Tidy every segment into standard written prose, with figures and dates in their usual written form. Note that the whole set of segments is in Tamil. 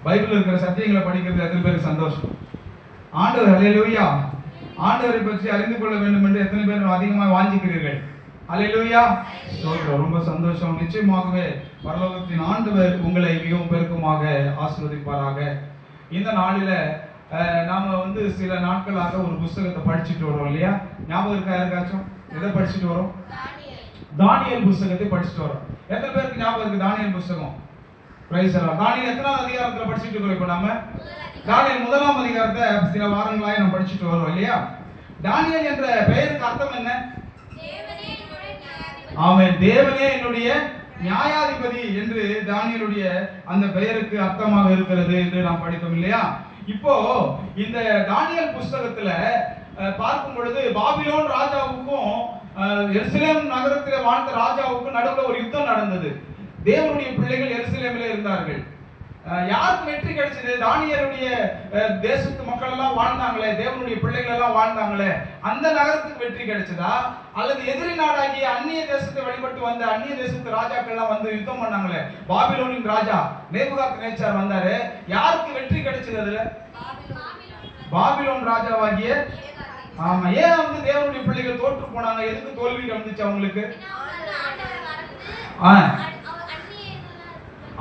பைபிள் இருக்கிற சத்தியங்களை படிக்கிறது எத்தனை பேருக்கு சந்தோஷம்? ஆண்டவர் ஹல்லேலூயா. ஆண்டவரை பற்றி அறிந்து கொள்ள வேண்டும் என்று எத்தனை பேர் அதிகமாக வாஞ்சிக்கிறீர்கள்? ஹல்லேலூயா. ரொம்ப சந்தோஷம். நிச்சயமாகவே பரலோகத்தின் ஆண்டவர் உங்களை மிகவும் பெருக்கமாக ஆசீர்வதிப்பாராக. இந்த நாளில நாம சில நாட்களாக ஒரு புத்தகத்தை படிச்சுட்டு வரோம் இல்லையா? ஞாபகம் இருக்கா யாருக்காச்சும்? எதை படிச்சுட்டு வரோம்? தானியேல் புத்தகத்தை படிச்சுட்டு வரோம். எத்தனை பேருக்கு ஞாபகம் இருக்கு தானியேல் புத்தகம்? பிரைஸ் எல்லாம். தானியேல் எத்தனாவது அதிகாரத்துல படிச்சுட்டு இருக்கோம்? இப்போ நாம தானியேல் 1ஆம் அதிகாரத்தை சில வாரங்களாக நம்ம படிச்சுட்டு வரோம் இல்லையா? தானியேல் என்ற பெயருக்கு அர்த்தம் என்ன? ஆமென். தேவனே என்னுடைய நியாயாதிபதி என்று தானியேலுடைய அந்த பெயருக்கு அர்த்தமாக இருக்கிறது என்று நாம் படித்தோம் இல்லையா? இப்போ இந்த தானியேல் புத்தகத்துல பார்க்கும் பொழுது பாபிலோன் ராஜாவுக்கும் எருசலேம் நகரத்தில் வாழ்ந்த ராஜாவுக்கும் நடுவில் ஒரு யுத்தம் நடந்தது. தேவனுடைய பிள்ளைகள் எருசலேமில் இருந்தார்கள். யாருக்கு வெற்றி கிடைச்சது? தானியேலுடைய தேசத்து மக்கள் எல்லாம் வாழ்ந்தாங்களே, தேவனுடைய பிள்ளைகள் எல்லாம் வாழ்ந்தாங்களே, அந்த நகரத்துக்கு வெற்றி கிடைச்சதா? அல்லது எதிரி நாடாகிய அந்நிய தேசத்தை வழிபட்டு வந்த அந்நிய தேசத்து ராஜாக்கள் எல்லாம் யுத்தம் பண்ணாங்களே, பாபிலோனின் ராஜா நேபுகாத்நேச்சார் வந்தாரு, யாருக்கு வெற்றி கிடைச்சது? அதுல பாபிலோன் ராஜாவாகிய. ஆமா. ஏன் தேவனுடைய பிள்ளைகள் தோற்று போனாங்க? எதுக்கு தோல்வி வந்துச்சு அவங்களுக்கு?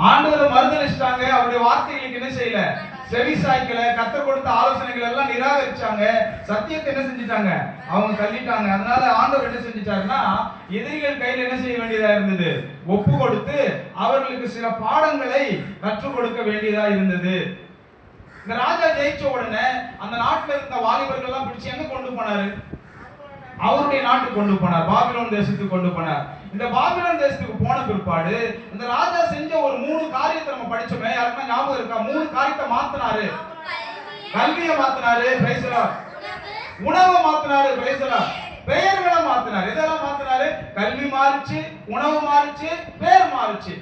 ஆண்டவரை மறுதலிச்சிட்டாங்க. அவருடைய வார்த்தைகளுக்கு என்ன செய்யல? செவி சாய்க்கல. கர்த்தர் கொடுத்த ஆலோசனைகள் எல்லாம் நிராகரிச்சாங்க. சத்தியத்தை என்ன செஞ்சிட்டாங்க? அவங்க தள்ளிட்டாங்க. அதனால ஆண்டவர் என்ன செஞ்சிட்டாருன்னா எதிரிகள் கையில் என்ன செய்ய வேண்டியதா இருந்தது? ஒப்பு கொடுத்து அவர்களுக்கு சில பாடங்களை கற்றுக் கொடுக்க வேண்டியதா இருந்தது. இந்த ராஜா ஜெயிச்ச உடனே அந்த நாட்டில் இருந்த வாலிபர்கள் எல்லாம் பிடிச்சு எங்க கொண்டு போனாரு? அவருடைய நாட்டுக்கு கொண்டு போனார், பாபிலோன் தேசத்துக்கு கொண்டு போனார். இந்த பாபிலோன் தேசத்துக்கு போன பிற்பாடு இந்த ராஜா செஞ்ச ஒரு 3 காரியத்தை நம்ம படிச்சோமே, யாருன்னா ஞாபகம் இருக்கா? 3 காரியத்தை மாத்தினாரு. கல்வியை மாத்தினாரு, பிரைஸ் தி லார்ட். உணவை மாத்தினாரு, பிரைஸ் தி லார்ட். பெயர்களை மாத்தினாரு. இதெல்லாம் மாத்தினாரு. கல்வி மாறிச்சு, உணவு மாறிச்சு, பெயர் மாறிச்சு.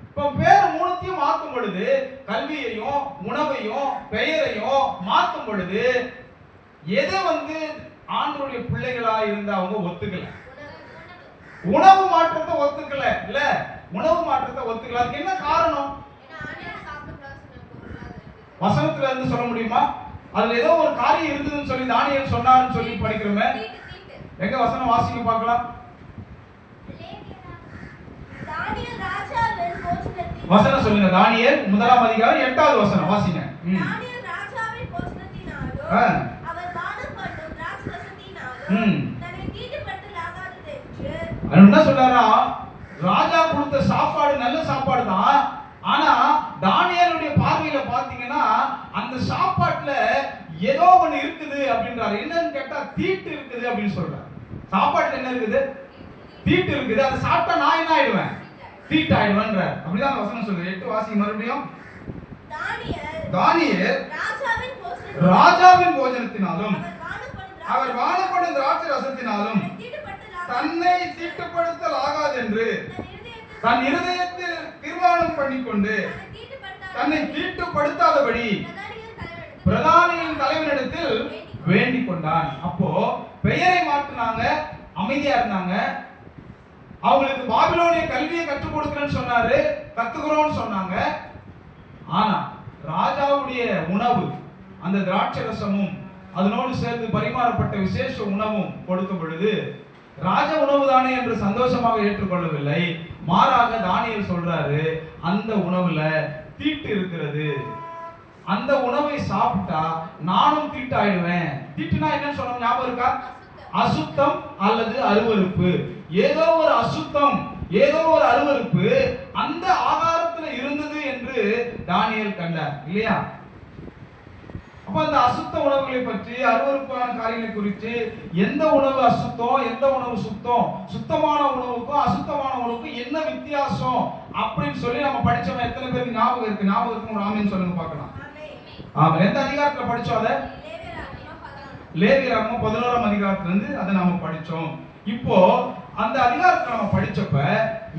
இப்போ பேர் 3த்தையும் மாற்றும் பொழுது, கல்வியையும் உணவையும் பெயரையும் மாற்றும் பொழுது எதை ஆண்டவருடைய பிள்ளைகளா இருந்த அவங்க ஒத்துக்கல. உணவு மாற்றத்தை ஒத்துக்கல. இல்ல, உணவு மாற்றத்தை ஒத்துக்கல. அதுக்கு என்ன காரணம்? வசனத்துல இருந்து சொல்ல முடியுமா? அதுல ஏதோ ஒரு காரியம் இருந்ததுன்னு சொல்லி தானியேல் சொன்னாருன்னு சொல்லி படிக்கிறோமே. எங்க வசனம் வாசிக்க பார்க்கலாம். வசனம் சொல்லுங்க. தானியேல் 1ஆம் அதிகாரம் 8வது வசனம் வாசிங்க. தானியேல் ராஜாவின் போஜனத்தினாலும் என்ன சொல்றாரா? ராஜா கொடுத்த சாப்பாடு நல்ல சாப்பாடு தான். ஆனா தானியேலுடைய பார்வையில பாத்தீங்கன்னா அந்த சாப்பாட்டுல ஏதோ ஒண்ணு இருக்குது அப்படின்றாரு. என்னன்னு கேட்டா தீட்டு இருக்குது அப்படின்னு சொல்றாரு. சாப்பாட்டுல என்ன இருக்குது? தீட்டு இருக்குது. அதை சாப்பிட்டா நான் என்ன ஆயிடுவேன்? தீட்டு ஆயிடுவேன்றார். அப்படிதான் வசனம் சொல்லுது. 8 வாசிங்க மறுபடியும். தானியேல் ராஜாவின் போஜனத்தினாலும் அவர் வாழப்படும் திராட்சை ரசத்தினாலும் தன்னை தீட்டுப்படுத்தல் ஆகாது என்று தன் இருதயத்தில் தீர்மானம் பண்ணிக்கொண்டு தன்னை தீட்டுப்படுத்தாதபடி பிரதானியின் தலைவனிடத்தில் வேண்டிக் கொண்டான். அப்போ பெயரை மாற்றினாங்க, அமைதியா இருந்தாங்க. அவங்களுக்கு பாபிலோனிய கல்வியை கற்றுக் கொடுக்கிறேன்னு சொன்னாரு, கத்துக்கிறோம்னு சொன்னாங்க. ஆனா ராஜாவுடைய உணவு, அந்த திராட்சை ரசமும் அதனோடு சேர்ந்து பரிமாறப்பட்ட விசேஷ உணவும் கொடுக்கும் பொழுது ராஜ உணவு தானே என்று சந்தோஷமாக ஏற்றுக்கொள்ளவில்லை. மாறாக தானியேல் சொல்றாரு, அந்த உணவுல தீட்டு இருக்கிறது, அந்த உணவை சாப்பிட்டா நானும் தீட்டாயிடுவேன். தீட்டுனா என்னன்னு சொன்ன ஞாபகம் இருக்கா? அசுத்தம் அல்லது அருவருப்பு. ஏதோ ஒரு அசுத்தம், ஏதோ ஒரு அருவருப்பு அந்த ஆகாரத்துல இருந்தது என்று தானியேல் கண்டார் இல்லையா? அப்ப அந்த அசுத்த உணவுகளை பற்றி, அருவருப்பான காரியங்களை குறித்து, எந்த உணவு அசுத்தம், எந்த உணவு சுத்தம், சுத்தமான உணவுக்கும் அசுத்தமான உணவுக்கும் என்ன வித்தியாசம் அப்படின்னு சொல்லி நம்ம படிச்சோம். எத்தனை பேருக்கு ஞாபகம் இருக்கு? ஞாபகம் இருக்கும் ஒரு ஆமீன் சொல்லுங்க பார்க்கலாம். ஆமா. எந்த அதிகாரத்துல படிச்சோம்? அதை லேவியராகமம் 11ஆம் அதிகாரத்துல இருந்து அதை நாம படிச்சோம். இப்போ அந்த அதிகாரத்தை நம்ம படிச்சப்ப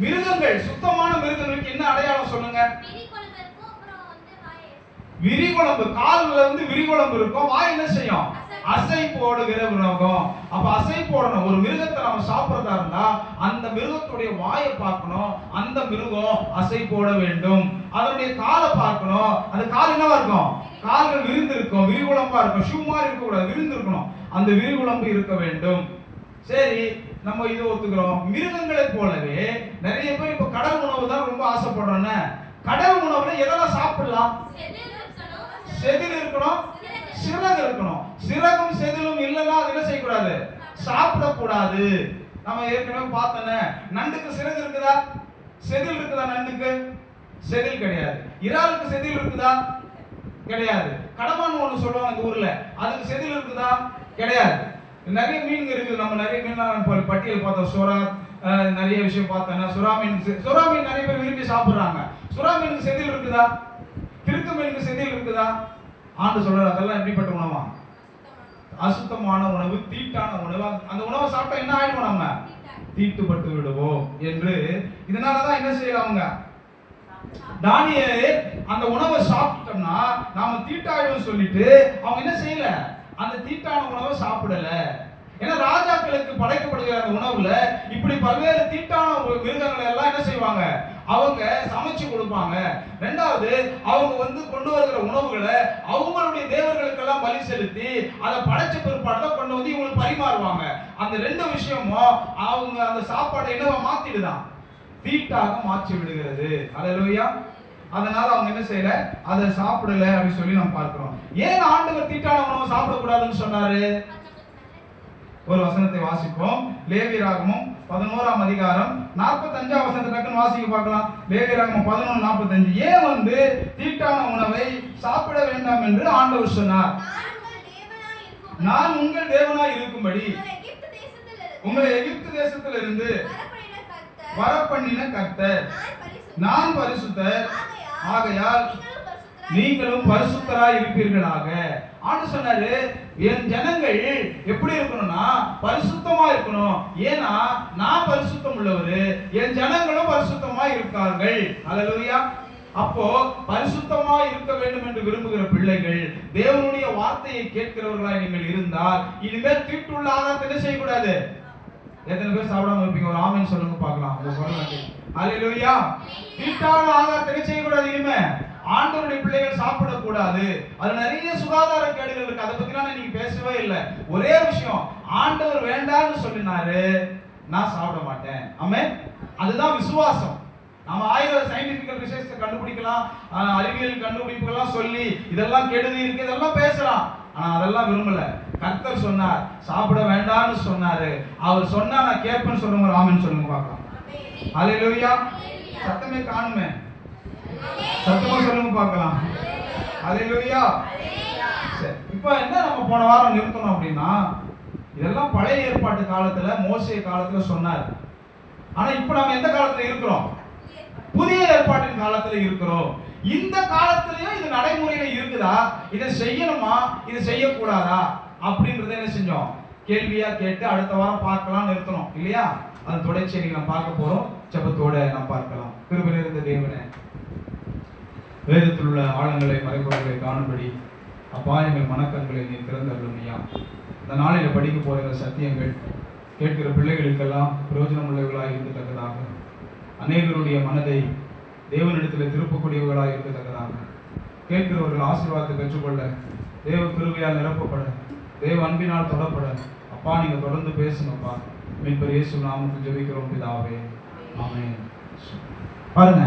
மிருகங்கள், சுத்தமான மிருகங்களுக்கு என்ன அடையாளம் சொல்லுங்க? விரிகுழம்பு. கால்ல விரிகுழம்பு இருக்கும், வாய் என்ன செய்யும்? அசை போடுகிற மிருகம். அப்ப அசை போடணும். ஒரு மிருகத்தை நம்ம சாப்பிடுறதா இருந்தா அந்த மிருகத்துடைய வாயை பார்க்கணும். அந்த மிருகம் அசை போட வேண்டும். அதனுடைய காலை பார்க்கணும். அந்த கால் என்னவா இருக்கும்? கால்கள் விரிந்து இருக்கும், விரிகுளம்பா இருக்கும். ஷூ மாதிரி இருக்க கூடாது, விரிந்து இருக்கணும். அந்த விரிகுளம்பு இருக்க வேண்டும். சரி, நம்ம இது ஒத்துக்கிறோம். மிருகங்களை போலவே நிறைய பேர் இப்ப கடல் உணவு தான் ரொம்ப ஆசைப்படுறோன்னு. கடல் உணவுல எதெல்லாம் சாப்பிடலாம்? செதில் இருக்கணும், சிறகு இருக்கணும். சிறகும் செதிலும் இல்லைன்னா அது என்ன செய்யக்கூடாது? சாப்பிடக்கூடாது. நம்ம ஏற்கனவே பார்த்தோன்னே, நண்டுக்கு சிறகு இருக்குதா? செதில் இருக்குதா? நண்டுக்கு செதில் கிடையாது. இறாலுக்கு செதில் இருக்குதா? கிடையாது. கடமான் ஒன்று சொல்லுவாங்க இந்த ஊர்ல, அதுக்கு செதில் இருக்குதா? கிடையாது. நிறைய மீன் இருக்குது. நம்ம நிறைய மீன் பட்டியல் பார்த்தோம். சுறா, நிறைய விஷயம் பார்த்தோன்னா சுறா மீன் நிறைய பேர் விரும்பி சாப்பிடுறாங்க. சுறா மீனுக்கு செதில் இருக்குதா? கிறுக்கு மீனுக்கு செதில் இருக்குதா? ஆண்டு சொல்றாரு அதெல்லாம் எப்படிப்பட்ட உணவா? அசுத்தமான உணவு, தீட்டான உணவு. அந்த உணவை சாப்பிட்டா என்ன ஆயிடுவோம்? நம்ம தீட்டுப்பட்டு விடுவோம் என்று. இதனாலதான் என்ன செய்யறாங்க? தானியேல் அந்த உணவை சாப்பிட்டோம்னா நாம தீட்டாயிடும் சொல்லிட்டு அவங்க என்ன செய்யல? அந்த தீட்டான உணவை சாப்பிடல. ஏன்னா ராஜாக்களுக்கு படைக்கப்படுகிற அந்த உணவுல இப்படி பல்வேறு தீட்டான மிருகங்களை எல்லாம் என்ன செய்வாங்க? அவங்க சமைச்சு கொடுப்பாங்க. ரெண்டாவது, அவங்க கொண்டு வருகிற உணவுகளை அவங்களுடைய தேவர்களுக்கெல்லாம் பலி செலுத்தி அதை படைச்ச பிற்பாடு தான் கொண்டு வந்து இவங்களுக்கு பரிமாறுவாங்க. அந்த ரெண்டு விஷயமும் அவங்க அந்த சாப்பாடை என்னவா மாத்திடுதான்? தீட்டாக மாற்றி விடுகிறது. அல்லேலூயா. அதனால அவங்க என்ன செய்யல? அதை சாப்பிடல அப்படின்னு சொல்லி நம்ம பார்க்கிறோம். ஏன் ஆண்டவர் தீட்டான உணவை சாப்பிடக்கூடாதுன்னு சொன்னாரு? ஒரு வசனத்தை வாசிப்போம். லேவியராகமம் 11ஆம் அதிகாரம் 45ஆம் வசனத்தை டக்குன்னு வாசிக்க பார்க்கலாம். லேவியராகமம் 11:45. ஏன் தீட்டான உணவை சாப்பிட வேண்டாம் என்று ஆண்டவர் சொன்னார்? நான் உங்கள் தேவனாய் இருக்கும்படி உங்களை எகிப்து தேசத்திலிருந்து வரப்பண்ணின கர்த்தர், நான் பரிசுத்தர், ஆகையால் நீங்களும் பரிசுத்தராய் இருப்பீர்களாக. ஆண்டு சொன்னாரு, என் ஜனங்கள் எப்படி இருக்கணும்னா பரிசுத்தமா இருக்கணும். ஏன்னா நான் பரிசுத்தம் உள்ளவரு, என் ஜனங்களும் பரிசுத்தமா இருக்கார்கள். அல்லேலூயா. அப்போ பரிசுத்தமா இருக்க வேண்டும் என்று விரும்புகிற பிள்ளைகள், தேவனுடைய வார்த்தையை கேட்கிறவர்களாய் நீங்கள் இருந்தால் இனிமேல் தீட்டுள்ள ஆகாரத்தை என்ன செய்யக்கூடாது? எத்தனை பேர் சாப்பிடாம இருப்பீங்க? ஒரு ஆமென் சொல்லுங்க பார்க்கலாம். அல்லேலூயா. தீட்டான ஆகாரத்தை என்ன செய்யக்கூடாது? இனிமே ஆண்டவருடைய பிள்ளைகள் சாப்பிடக்கூடாது. அது நிறைய சுகாதார கேடுகள் இருக்கு. அதை பத்தி நான் இன்னைக்கு பேசவே இல்லை. ஒரே விஷயம், ஆண்டவர் வேண்டாம்னு சொல்லினாரு, நான் சாப்பிட மாட்டேன். ஆமென். அதுதான் விசுவாசம். நாம 1000 சயின்டிபிக்கல் ரிசர்ச் கண்டுபிடிக்கலாம், அறிவியல் கண்டுபிடிப்புகள்லாம் சொல்லி இதெல்லாம் கெடுதி இருக்கு இதெல்லாம் பேசலாம். ஆனா அதெல்லாம் விரும்பல. கர்த்தர் சொன்னார், சாப்பிட வேண்டாம்னு சொன்னாரு. அவர் சொன்னா நான் கேட்பேன்னு சொல்லுங்க. ஆமென் சொல்லுங்க பார்க்கலாம். அல்லேலூயா. சத்தமே காணுமே, சத்தமா சொல்லுங்க பார்க்கலாம். அல்லேலூயா. சரி, இப்போ என்ன நம்ம போன வாரம் நிறுத்தணும் அப்படின்னா, இதெல்லாம் பழைய ஏற்பாட்டு காலத்துல மோசே காலத்துல சொன்னார். ஆனா இப்போ நம்ம எந்த காலத்துல இருக்கிறோம்? புதிய ஏற்பாட்டின் காலத்துல இருக்கிறோம். இந்த காலத்திலயும் இது நடைமுறையில இருக்குதா? இதை செய்யணுமா, இதை செய்யக்கூடாதா அப்படின்றத என்ன செஞ்சோம்? கேள்வியா கேட்டு அடுத்த வாரம் பார்க்கலாம் நிறுத்தணும் இல்லையா? அது தொடர்ச்சியை நீங்க பார்க்க போறோம். ஜெபத்தோட நாம் பார்க்கலாம். கிருபை நிறைந்த தேவனே, வேதத்தில் உள்ள ஆழங்களை மறைபொருள்களை காணும்படி அப்பா எங்கள் மனக்கண்களை நீ திறந்தருளும் ஐயா. இந்த நாளில் படிக்க போகிற சத்தியங்கள் கேட்கிற பிள்ளைகளுக்கெல்லாம் பிரயோஜனம் உள்ளவர்களாக இருக்கத்தக்கதாக, அநேகருடைய மனதை தேவனிடத்தில் திருப்பக்கூடியவர்களாக இருக்கத்தக்கதாக, கேட்கிறவர்கள் ஆசீர்வாதத்தை பெற்றுக்கொள்ள, தேவ கிருபையால் நிரப்பப்பட, தேவ அன்பினால் தொடப்பட அப்பா நீங்க தொடர்ந்து பேசுங்கப்பா. மீட்பர் இயேசு நாமத்தில் ஜெபிக்கிறோம் பிதாவே, ஆமென். பாருங்க,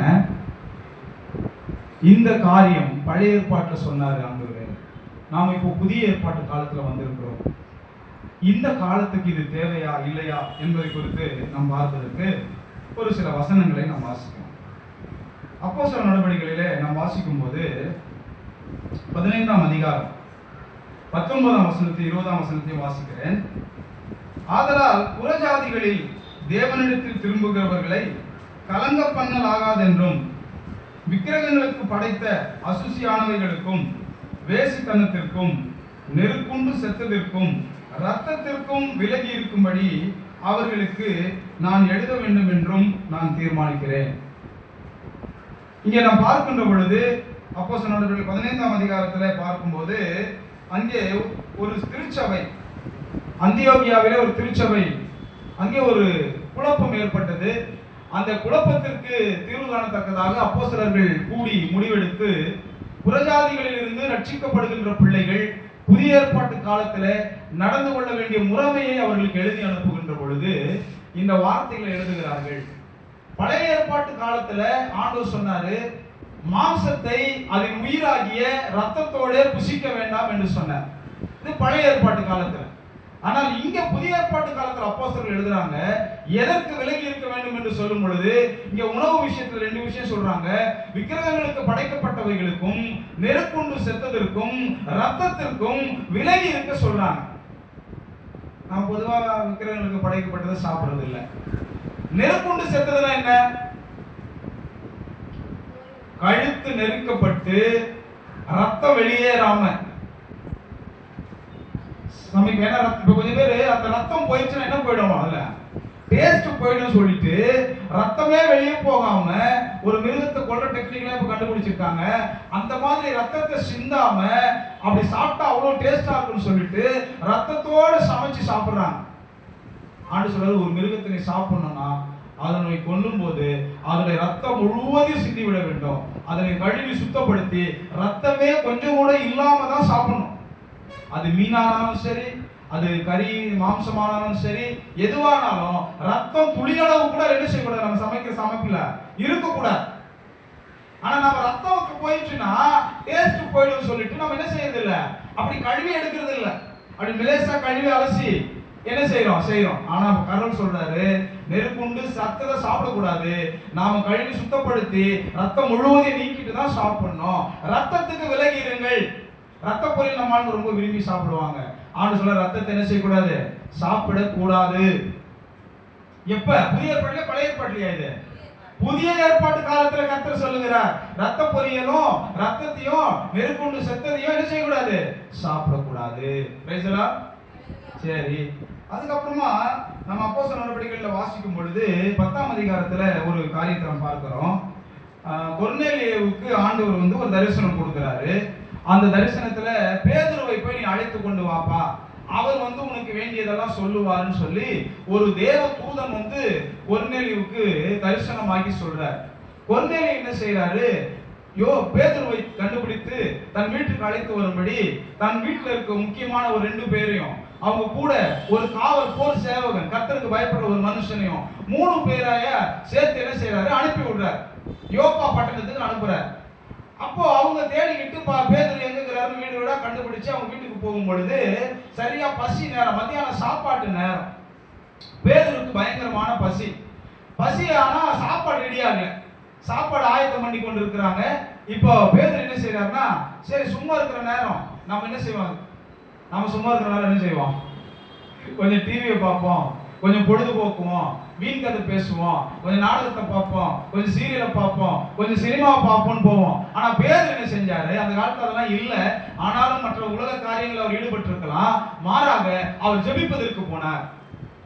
இந்த காரியம் பழைய ஏற்பாட்டில் சொன்னாரு ஆண்டவரே. நாம் இப்போ புதிய ஏற்பாட்டு காலத்துல வந்திருக்கிறோம். இந்த காலத்துக்கு இது தேவையா இல்லையா என்பதை குறித்து நாம் பார்ப்பதற்கு ஒரு சில வசனங்களை நாம் வாசிக்கிறோம். அப்போஸ்தலர் நடவடிக்கைகளிலே நாம் வாசிக்கும் போது 15ஆம் அதிகாரம் 19ஆம் வசனத்தை 20ஆம் வசனத்தையும் வாசிக்கிறேன். ஆதலால் புறஜாதிகளில் தேவனிடத்தில் திரும்புகிறவர்களை கலங்க பண்ணலாகாதென்றும், விக்கிரகங்களுக்கு படைத்த அசுசியானவைகளுக்கும் வேசித்தனத்திற்கும் நெருக்குண்டு செத்ததற்கும் இரத்தத்திற்கும் விலகி இருக்கும்படி அவர்களுக்கு நான் எழுத வேண்டும் என்றும் நான் தீர்மானிக்கிறேன். இங்கே நாம் பார்க்கின்ற பொழுது அப்போஸ்தலர் நடவடிக்கைகள் 15ஆம் அதிகாரத்தில் பார்க்கும்போது அங்கே ஒரு திருச்சபை, அந்தியோகியாவிலே ஒரு திருச்சபை, அங்கே ஒரு குழப்பம் ஏற்பட்டது. அந்த குழப்பத்திற்கு தீர்வு காணத்தக்கதாக அப்போஸ்தலர்கள் கூடி முடிவெடுத்து புறஜாதிகளில் இருந்து ரட்சிக்கப்படுகின்ற பிள்ளைகள் புதிய ஏற்பாட்டு காலத்துல நடந்து கொள்ள வேண்டிய முறைமையை அவர்களுக்கு எழுதி அனுப்புகின்ற பொழுது இந்த வார்த்தைகளை எழுதுகிறார்கள். பழைய ஏற்பாட்டு காலத்துல ஆண்டவர் சொன்னாரு, மாம்சத்தை அதன் உயிராகிய ரத்தத்தோட புசிக்க வேண்டாம் என்று சொன்னார். இது பழைய ஏற்பாட்டு காலத்துல. ஆனால் இங்க புதிய ஏற்பாட்டு காலத்துல அப்போஸ்தலர்கள் எழுதுறாங்க, எதற்கு விலகி இருக்க வேண்டும் என்று சொல்லும் பொழுது இங்க உணவு விஷயத்துல 2 விஷயம் சொல்றாங்க. விக்கிரகங்களுக்கு படைக்கப்பட்டவைகளுக்கும் நெருப்புண்டு செத்ததற்கும் ரத்தத்திற்கும் விலகி இருக்க சொல்றாங்க. நான் பொதுவா விக்கிரகங்களுக்கு படைக்கப்பட்டதை சாப்பிடுறது இல்லை. நெருப்புண்டு செத்ததுன்னா என்ன? கழுத்து நெருக்கப்பட்டு ரத்தம் வெளியேறாம நமக்கு என்ன, இப்ப கொஞ்சம் பேர் அந்த ரத்தம் போயிடுச்சுன்னா என்ன போயிடும், அதுல டேஸ்ட் போயிடும் சொல்லிட்டு ரத்தமே வெளியே போகாம ஒரு மிருகத்தை கொல்ற டெக்னிக்லாம் இப்ப கண்டுபிடிச்சிருக்காங்க. அந்த மாதிரி ரத்தத்தை சிந்தாம அப்படி சாப்பிட்டா அவ்வளவு டேஸ்டா இருக்குன்னு சொல்லிட்டு ரத்தத்தோட சமைச்சு சாப்பிடுறாங்க. ஆண்டு சொல்றது, ஒரு மிருகத்தை நீ சாப்பிடணும்னா அதனை கொல்லும் போது அதனுடைய ரத்தம் முழுவதையும் சிந்தி விட வேண்டும். அதனை கழுவி சுத்தப்படுத்தி ரத்தமே கொஞ்சம் கூட இல்லாம தான் சாப்பிடணும். அது மீனானாலும் சரி, அது கறி மாம்சமானாலும் சரி, எதுவானாலும் ரத்தம் துளியளவு கூட என்ன செய்யக்கூடாது, நம்ம சமைக்கிற சமைப்பில இருக்கக்கூடாது. ஆனா நம்ம ரத்தம் போயிடுச்சுன்னா டேஸ்ட் போயிடும் சொல்லிட்டு நம்ம என்ன செய்யறது இல்ல, அப்படி கழுவி எடுக்கிறது இல்ல, அப்படி மெலேசா கழுவி அலசி என்ன செய்யறோம். ஆனா கடவுள் சொல்றாரு, நெருப்புண்டு சத்தத்தை சாப்பிடக்கூடாது, நாம கழுவி சுத்தப்படுத்தி ரத்தம் முழுவதையும் நீக்கிட்டு தான் சாப்பிடணும். ரத்தத்துக்கு விலகி இருங்கள். ரத்த பொரியல் நம்மால் ரொம்ப விரும்பி சாப்பிடுவாங்க. ஆண்டு சொல்ற, ரத்தத்தை என்ன செய்யக்கூடாது, சாப்பிடக்கூடாது. எப்ப? புதிய ஏற்பாட்டுல பழைய ஏற்பாட்டுலயா? இது புதிய ஏற்பாட்டு காலத்துல கர்த்தர் சொல்லுகிறார், ரத்த பொரியலும் ரத்தத்தையும் நெருப்புண்டு செத்ததையும் என்ன செய்யக்கூடாது, சாப்பிடக்கூடாது. சரி, அதுக்கப்புறமா நம்ம அப்போஸ்தலர் நடவடிக்கைகளில் வாசிக்கும் பொழுது 10ஆம் அதிகாரத்துல ஒரு காரியத்தை நம்ம பார்க்கிறோம். கொர்நேலியுவுக்கு ஆண்டவர் ஒரு தரிசனம் கொடுக்கிறாரு. அந்த தரிசனத்துல பேதுருவை போய் நீ அழைத்து கொண்டு வாப்பா, அவர் உனக்கு வேண்டியதெல்லாம் சொல்லுவாருன்னு சொல்லி ஒரு தேவ தூதன் கொர்நேலியுவுக்கு தரிசனமாகி சொல்றார். கொர்நேலியு என்ன செய்யறாரு, பேதுருவை கண்டுபிடித்து தன் வீட்டுக்கு அழைத்து வரும்படி தன் வீட்டுல இருக்க முக்கியமான ஒரு 2 பேரையும், அவங்க கூட ஒரு காவல் போர் சேவகன், கர்த்தருக்கு பயப்படுற ஒரு மனுஷனையும் 3 பேராய சேர்த்து என்ன செய்யறாரு, அனுப்பி விடுறார். யோப்பா பட்டணத்துக்கு அனுப்புறார். அப்போ அவங்க தேடிக்கிட்டு பேதுரு எங்கிறாரு வீடு வீடா கண்டுபிடிச்சு அவங்க வீட்டுக்கு போகும் பொழுது சரியா பசி நேரம், மத்தியான சாப்பாட்டு நேரம். பேதுருக்கு பயங்கரமான பசி ஆனா சாப்பாடு ரெடியாக, சாப்பாடு ஆயத்தம் பண்ணி கொண்டு இருக்கிறாங்க. இப்போ பேதுரு என்ன செய்யறாருன்னா, சரி சும்மா இருக்கிற நேரம் நம்ம என்ன செய்வோம், நம்ம சும்மா இருக்கிற நேரம் என்ன செய்வோம், கொஞ்சம் டிவியை பார்ப்போம், கொஞ்சம் பொழுதுபோக்குவோம், வீண் கதை பேசுவோம், கொஞ்சம் நாடகத்தை பார்ப்போம், கொஞ்சம் சீரியலை பார்ப்போம், கொஞ்சம் சினிமாவை பார்ப்போம்னு போவோம். ஆனா பேதுரு என்ன செஞ்சாரு, அந்த காலத்துல அதெல்லாம் இல்ல, ஆனாலும் மற்ற உலக காரியங்கள் அவர் ஈடுபட்டு இருக்கலாம், மாறாக அவர் ஜெபிப்பதற்கு போனார்.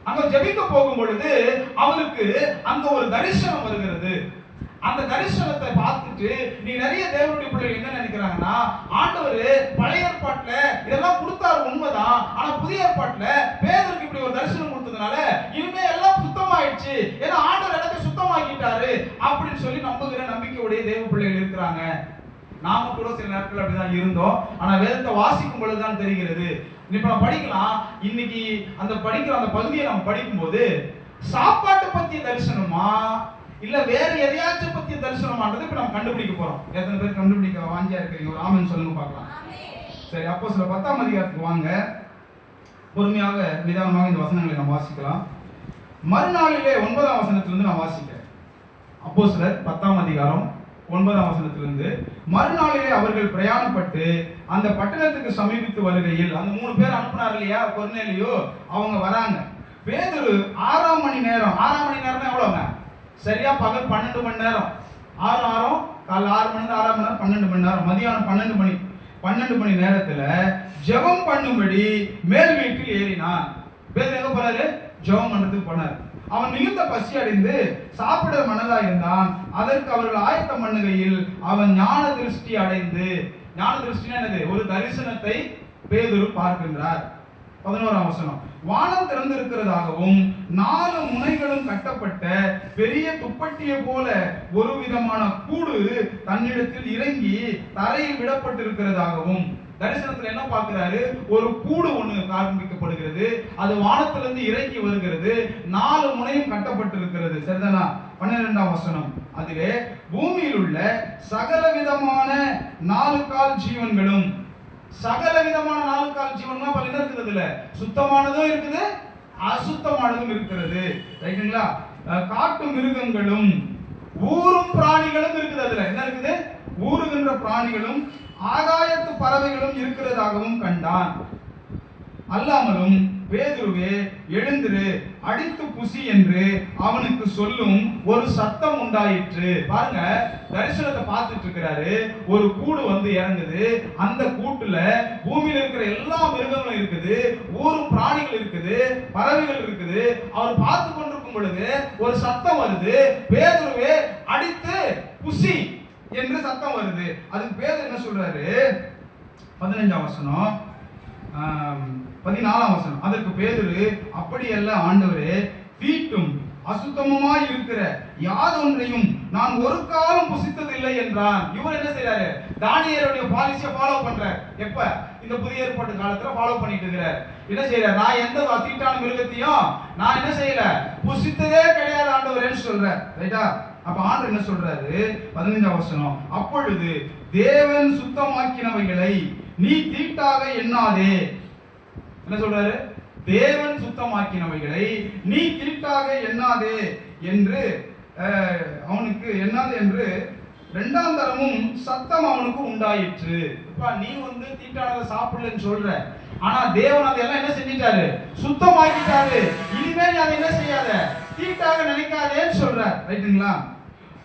அங்க ஜெபிக்க போகும் பொழுது அவருக்கு அங்க ஒரு தரிசனம் வருகிறது. அந்த தரிசனத்தை பார்த்துட்டு நீ நிறைய தேவனுடைய பிள்ளைகள் என்ன நினைக்கிறாங்கன்னா, ஆண்டவர் பழைய ஏற்பாட்டுல இதெல்லாம் கொடுத்தாரு உண்மைதான், ஆனா புதிய ஏற்பாட்டுல பேதுருக்கு இப்படி ஒரு தரிசனம் கொடுத்ததுனால இனிமே எல்லாம் சுத்தமாயிடுச்சு, ஏன்னா ஆண்டவர் எல்லாத்தையும் சுத்தமாக்கிட்டாரு அப்படின்னு சொல்லி நம்புகிற நம்பிக்கையுடைய தேவ பிள்ளைகள் இருக்கிறாங்க. நாம கூட சில நேரத்தில் அப்படிதான் இருந்தோம். ஆனா வேதத்தை வாசிக்கும் பொழுதுதான் தெரிகிறது. இப்ப நம்ம படிக்கலாம், இன்னைக்கு அந்த படிக்கிற அந்த பகுதியை நம்ம படிக்கும் போது சாப்பாட்டை பத்திய தரிசனமா இல்ல வேற எதையாச்சும் பத்திய தரிசனமான்றது இப்ப நம்ம கண்டுபிடிக்க போறோம். எத்தனை பேர் கண்டுபிடிக்க வாஞ்சியா இருக்கிறீங்க? ஒரு ஆமென் சொல்லுங்க பார்க்கலாம். சரி, அப்போஸ்தலர் 10ஆம் அதிகாரத்துக்கு வாங்க. பொறுமையாக நிதானமாக இந்த வசனங்களை நாம் வாசிக்கலாம். மறுநாளிலே 9ஆம் வசனத்திலிருந்து நான் வாசிக்கிறேன். அப்போஸ்தலர் 10ஆம் அதிகாரம் 9ஆம் வசனத்திலிருந்து, மறுநாளிலே அவர்கள் பிரயாணப்பட்டு அந்த பட்டணத்துக்கு சமீபித்து வருகையில், அந்த 3 பேர் அனுப்புனார் இல்லையா கொர்நேலியு, அவங்க வராங்க. பேதுரு 6ஆம் மணி நேரம்னா எவ்வளவுங்க, சரியா பகல் 12 மணி நேரம், 6 காலை 6 மணி நேரம், 6 மணி நேரம் 12 மணி நேரம், மதியானம் 12 மணி நேரத்துல ஜெபம் பண்ணும்படி மேல் வீட்டில் ஏறினான். பேதுரு எங்க போறாரு, ஜெபம் பண்றதுக்கு போனார். அவன் மிகுந்த பசி அடைந்து சாப்பிட மனதா இருந்தான். அதற்கு அவர்கள் ஆயத்தம் பண்ணுகையில் அவன் ஞான திருஷ்டி அடைந்து, ஞான திருஷ்டினா என்னது, ஒரு தரிசனத்தை பேதுரு பார்க்கின்றார். 11ஆம் வசனம். வானம் திறந்திருக்கிறதாகவும் 4 முனைகளும் கட்டப்பட்ட பெரிய துப்பட்டியை போல ஒரு விதமான கூடு தன்னிடத்தில் இறங்கி தரையில் விடப்பட்டிருக்கிறதாகவும். தரிசனத்துல என்ன பார்க்கிறாரு? ஒரு கூடு ஒண்ணு காண்பிக்கப்படுகிறது. அது வானத்திலிருந்து இறங்கி வருகிறது. 4 முனையும் கட்டப்பட்டிருக்கிறது. சரிதானா? 12ஆம் வசனம். அதிலே பூமியில் உள்ள சகல விதமான 4 கால் ஜீவன்களும், சகல விதமான 4 கால் ஜீவன்மா பல என்ன இருக்குது? அதுல சுத்தமானதும் இருக்குது, அசுத்தமானதும் இருக்கிறது. ரைட்டுங்களா? காட்டு மிருகங்களும் ஊரும் பிராணிகளும் இருக்குது. அதுல என்ன இருக்குது? ஊருகின்ற பிராணிகளும் ஆகாயத்து பறவைகளும் இருக்கிறதாகவும் கண்டான். அல்லாமலும் பேதுருவே எழுந்திரு, அடித்து புசி என்று அவனுக்கு சொல்லும் ஒரு சத்தம் உண்டாயிற்று. பாருங்க, தரிசனத்தை பார்த்துட்டு இருக்கிறாரு. ஒரு கூடு வந்து இறங்குது. அந்த கூட்டுல பூமியில இருக்கிற எல்லா மிருகங்களும் இருக்குது, ஊரும் பிராணிகள் இருக்குது, பறவைகள் இருக்குது. அவர் பார்த்து கொண்டிருக்கும் பொழுது ஒரு சத்தம் வருது, பேதுருவே அடித்து புசி என்று சத்தம் வருது. அதுக்கு பேதுரு என்ன சொல்றாரு? 15ஆம் வசனம், 14ஆம் வசனம். அதற்கு பேதுரு, அப்படியல்ல ஆண்டவரே, தீட்டும் அசுத்தமுமாய் இருக்கிற யாதொன்றையும் நான் ஒரு காலம் புசித்ததில்லை என்றான். இவர் என்ன செய்யறாரு? தானியேலுடைய பாலிசியை ஃபாலோ பண்றார். எப்ப? இந்த புதிய ஏற்பாட்டு காலத்துல ஃபாலோ பண்ணிட்டு இருக்கிறார். என்ன செய்யறார்? நான் எந்த தீட்டான மிருகத்தையும் நான் என்ன செய்யல, புசித்ததே கிடையாது ஆண்டவரேன்னு சொல்றார். ரைட்டா? அப்ப ஆண்டவர் என்ன சொல்றாரு? 15ஆம் வசனம். அப்பொழுது தேவன் சுத்தமாக்கினவைகளை நீ தீட்டாக எண்ணாதே. என்ன சொல்றாரு? தேவன் சுத்தமாக்கினவைகளை நீ தீட்டாக எண்ணாதே என்று அவனுக்கு எண்ணாதே என்று 2ஆம் தரமும் சத்தம் அவனுக்கு உண்டாயிற்று. நீ வந்து தீட்டானதை சாப்பிடலன்னு சொல்ற, ஆனா தேவன் அதெல்லாம் என்ன செஞ்சிட்டாரு? சுத்தமாக்கிட்டாரு. இனிமே நீ அதை என்ன செய்யாத, தீட்டாக நினைக்காதேன்னு சொல்ற. ரைட்டுங்களா?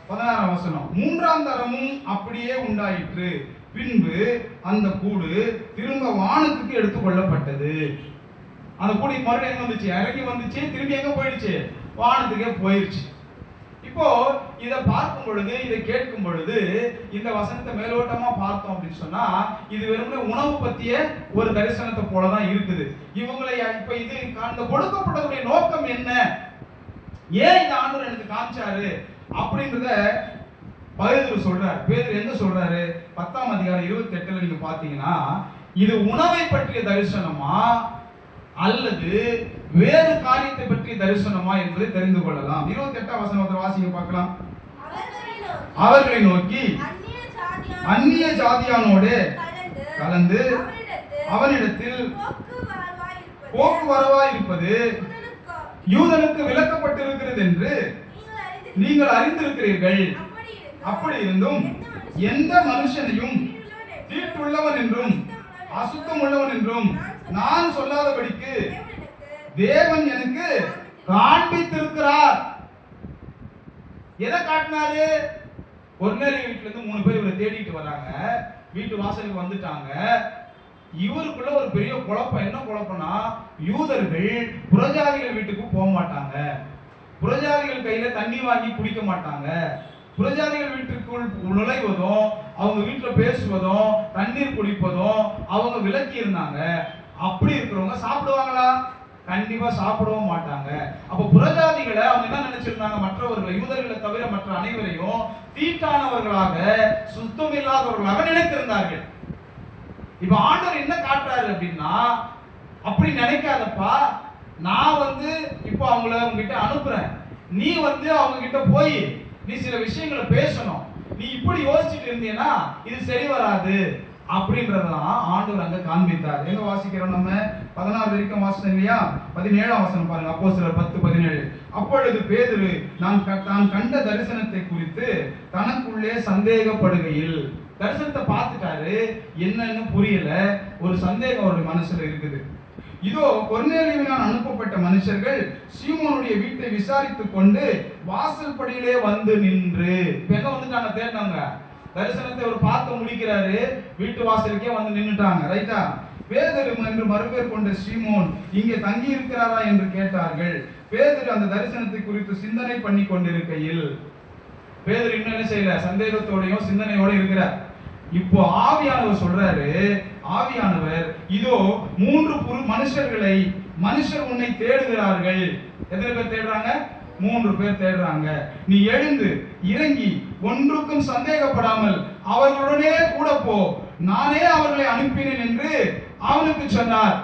16ஆம் வசனம். 3ஆம் தரமும் அப்படியே உண்டாயிற்று. பின்பு அந்த கூடு திரும்ப வானத்துக்கு எடுத்துக்கொள்ளப்பட்டது. அந்த கூடி மறுபடியும் எங்க வந்துச்சு? இறங்கி வந்துச்சு. திரும்பி எங்க போயிடுச்சு? வானத்துக்கே போயிடுச்சு. இப்போ இதை பார்க்கும் பொழுது, இதை கேட்கும் பொழுது, இந்த வசனத்தை மேலோட்டமா பார்த்தோம் அப்படின்னு சொன்னா இது வெறுமனே உணவு பத்திய ஒரு தரிசனத்தை போலதான் இருக்குது. இவங்களை இப்ப இது அந்த கொடுக்கப்பட்டதுடைய நோக்கம் என்ன, ஏன் இந்த ஆண்டவர் எனக்கு காமிச்சாரு அப்படின்றத பேதுரு சொல்றார். பேதுரு எங்க சொல்றாரு? 10ஆம் அதிகாரம் 28ல நீங்க பாத்தீங்கன்னா, இது உணவை பற்றிய தரிசனமா அல்லது வேறு காரியத்தை பற்றிய தரிசனமா என்பதை தெரிந்து கொள்ளலாம். 28ஆம் வசனத்தை வாசிக்க பார்க்கலாம். அவர்களை நோக்கி அந்நிய ஜாதியானோடு கலந்து அவனிடத்தில் போக்குவரவாய் இருப்பது யூதனுக்கு விலக்கப்பட்டிருக்கிறது என்று நீங்கள் அறிந்திருக்கிறீர்கள். அப்படி இருந்தும் எந்த மனுஷனையும் தீட்டுள்ளவன் என்றும் அசுத்தம் உள்ளவன் என்றும் நான் சொல்லாதபடிக்கு தேவன் எனக்கு காண்பித்திருக்கிறார். எதை காட்டினாரு? கொர்நேலியு வீட்டுல இருந்து 3 பேர் இவரை தேடிட்டு வராங்க. வீட்டு வாசலுக்கு வந்துட்டாங்க. இவருக்குள்ள ஒரு பெரிய குழப்பம். என்ன குழப்பம்னா, யூதர்கள் புறஜாதிகள் வீட்டுக்கு போக மாட்டாங்க, புறஜாதிகள் கையில தண்ணி வாங்கி குடிக்க மாட்டாங்க, புறஜாதிகள் வீட்டுக்குள் நுழைவதும் அவங்க வீட்டுல பேசுவதும் தண்ணீர் குடிப்பதும் அவங்க விலக்கி இருந்தாங்க. அப்படி இருக்கிறவங்க சாப்பிடுவாங்களா? கண்டிப்பா சாப்பிடவும் மாட்டாங்க. அப்ப புறஜாதிகளை அவங்க என்ன நினைச்சிருந்தாங்க? மற்றவர்களை, யூதர்களை தவிர மற்ற அனைவரையும் தீட்டானவர்களாக, சுத்தம் இல்லாதவர்களாக நினைத்திருந்தார்கள். இப்ப ஆண்டவர் என்ன காட்டுறாரு அப்படின்னா, அப்படி நினைக்காதப்பா, நான் வந்து இப்போ அவங்கள உங்ககிட்ட அனுப்புறேன், நீ வந்து அவங்க கிட்ட போய் நீ சில விஷயங்களை பேசணும். நீ இப்படி யோசிச்சுட்டு இருந்தீங்கன்னா இது சரி வராது அப்படின்றதான் ஆண்டவர் அங்க காண்பித்தார். எங்க வாசிக்கிறோம் நம்ம? 16 வரைக்கும் வாசனம் இல்லையா? 17ஆம் வசனம் பாருங்க. அப்போஸ்தலர் 10:17. அப்பொழுது பேதுரு தான் கண்ட தரிசனத்தை குறித்து தனக்குள்ளே சந்தேகப்படுகையில், தரிசனத்தை பார்த்துட்டாரு, என்னன்னு புரியல, ஒரு சந்தேகம் அவருடைய மனசுல இருக்குது. இதோ கொர்நேலியுவினால் அனுப்பப்பட்ட மனுஷர்கள் சீமோனுடைய வீட்டை விசாரித்துக் கொண்டு வாசல் படியிலே வந்து நின்று. எங்க வந்துட்டாங்க? தேடினாங்க. தரிசனத்தை அவர் பார்த்து முடிக்கிறாரு, வீட்டு வாசலுக்கே வந்து நின்னுட்டாங்க. ரைட்டா? பேதுரு என்று மறுபேர் கொண்ட சீமோன் இங்கே தங்கி இருக்கிறாரா என்று கேட்டார்கள். பேதுரு அந்த தரிசனத்தை குறித்து சிந்தனை பண்ணி கொண்டிருக்கையில், பேதுரு இன்னும் என்ன செய்யல? சந்தேகத்தோடையும் சிந்தனையோட இருக்கிறார். இப்போ ஆவியானவர் சொல்றாரு, ஆவியானவர் இதோ 3 மனுஷர்களை மனுஷர் உன்னை தேடுகிறார்கள். எத்தனை பேர் தேடுறாங்க? 3 பேர் தேடுறாங்க. நீ எழுந்து இறங்கி ஒன்றுக்கும் சந்தேகப்படாமல் அவர்களுடனே கூட போ, நானே அவர்களை அனுப்பினேன் என்று அவனுக்கு சொன்னார்.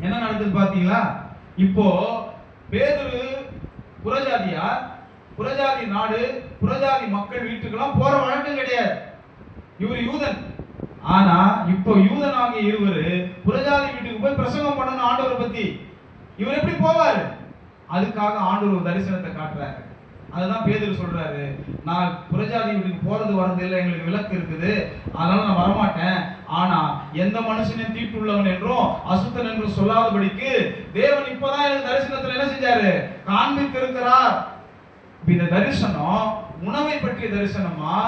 என்ன நடக்குது பாத்தீங்களா? இப்போ பேதுரு புறஜாதியா, புறஜாதி நாடு, புறஜாதி மக்கள் வீட்டுக்கெல்லாம் போற வழக்கம் கிடையாது. இவர் யூதன். ஆனா இப்போ யூதனாகிய இவரு புறஜாதி வீட்டுக்கு போய் பிரசங்கம் பண்ணணும் ஆண்டவரை பத்தி. இவர் எப்படி போவாரு? அதுக்காக ஆண்டவர் ஒரு தரிசனத்தை காட்டுறாரு. அதுதான் பேதுரு சொல்றாரு, நான் புறஜாதி வீட்டுக்கு போறது வரது இல்லை, எங்களுக்கு விலக்கு இருக்குது, அதனால நான் வரமாட்டேன். ஆனா எந்த மனுஷனையும் தீட்டுள்ளவன் என்றும் அசுத்தன் என்றும் சொல்லாதபடிக்கு தேவன் இப்பதான் எனக்கு தரிசனத்துல என்ன செஞ்சாரு? காண்பித்திருக்கிறார். இந்த தரிசனம் உணவை பற்றிய தரிசனமா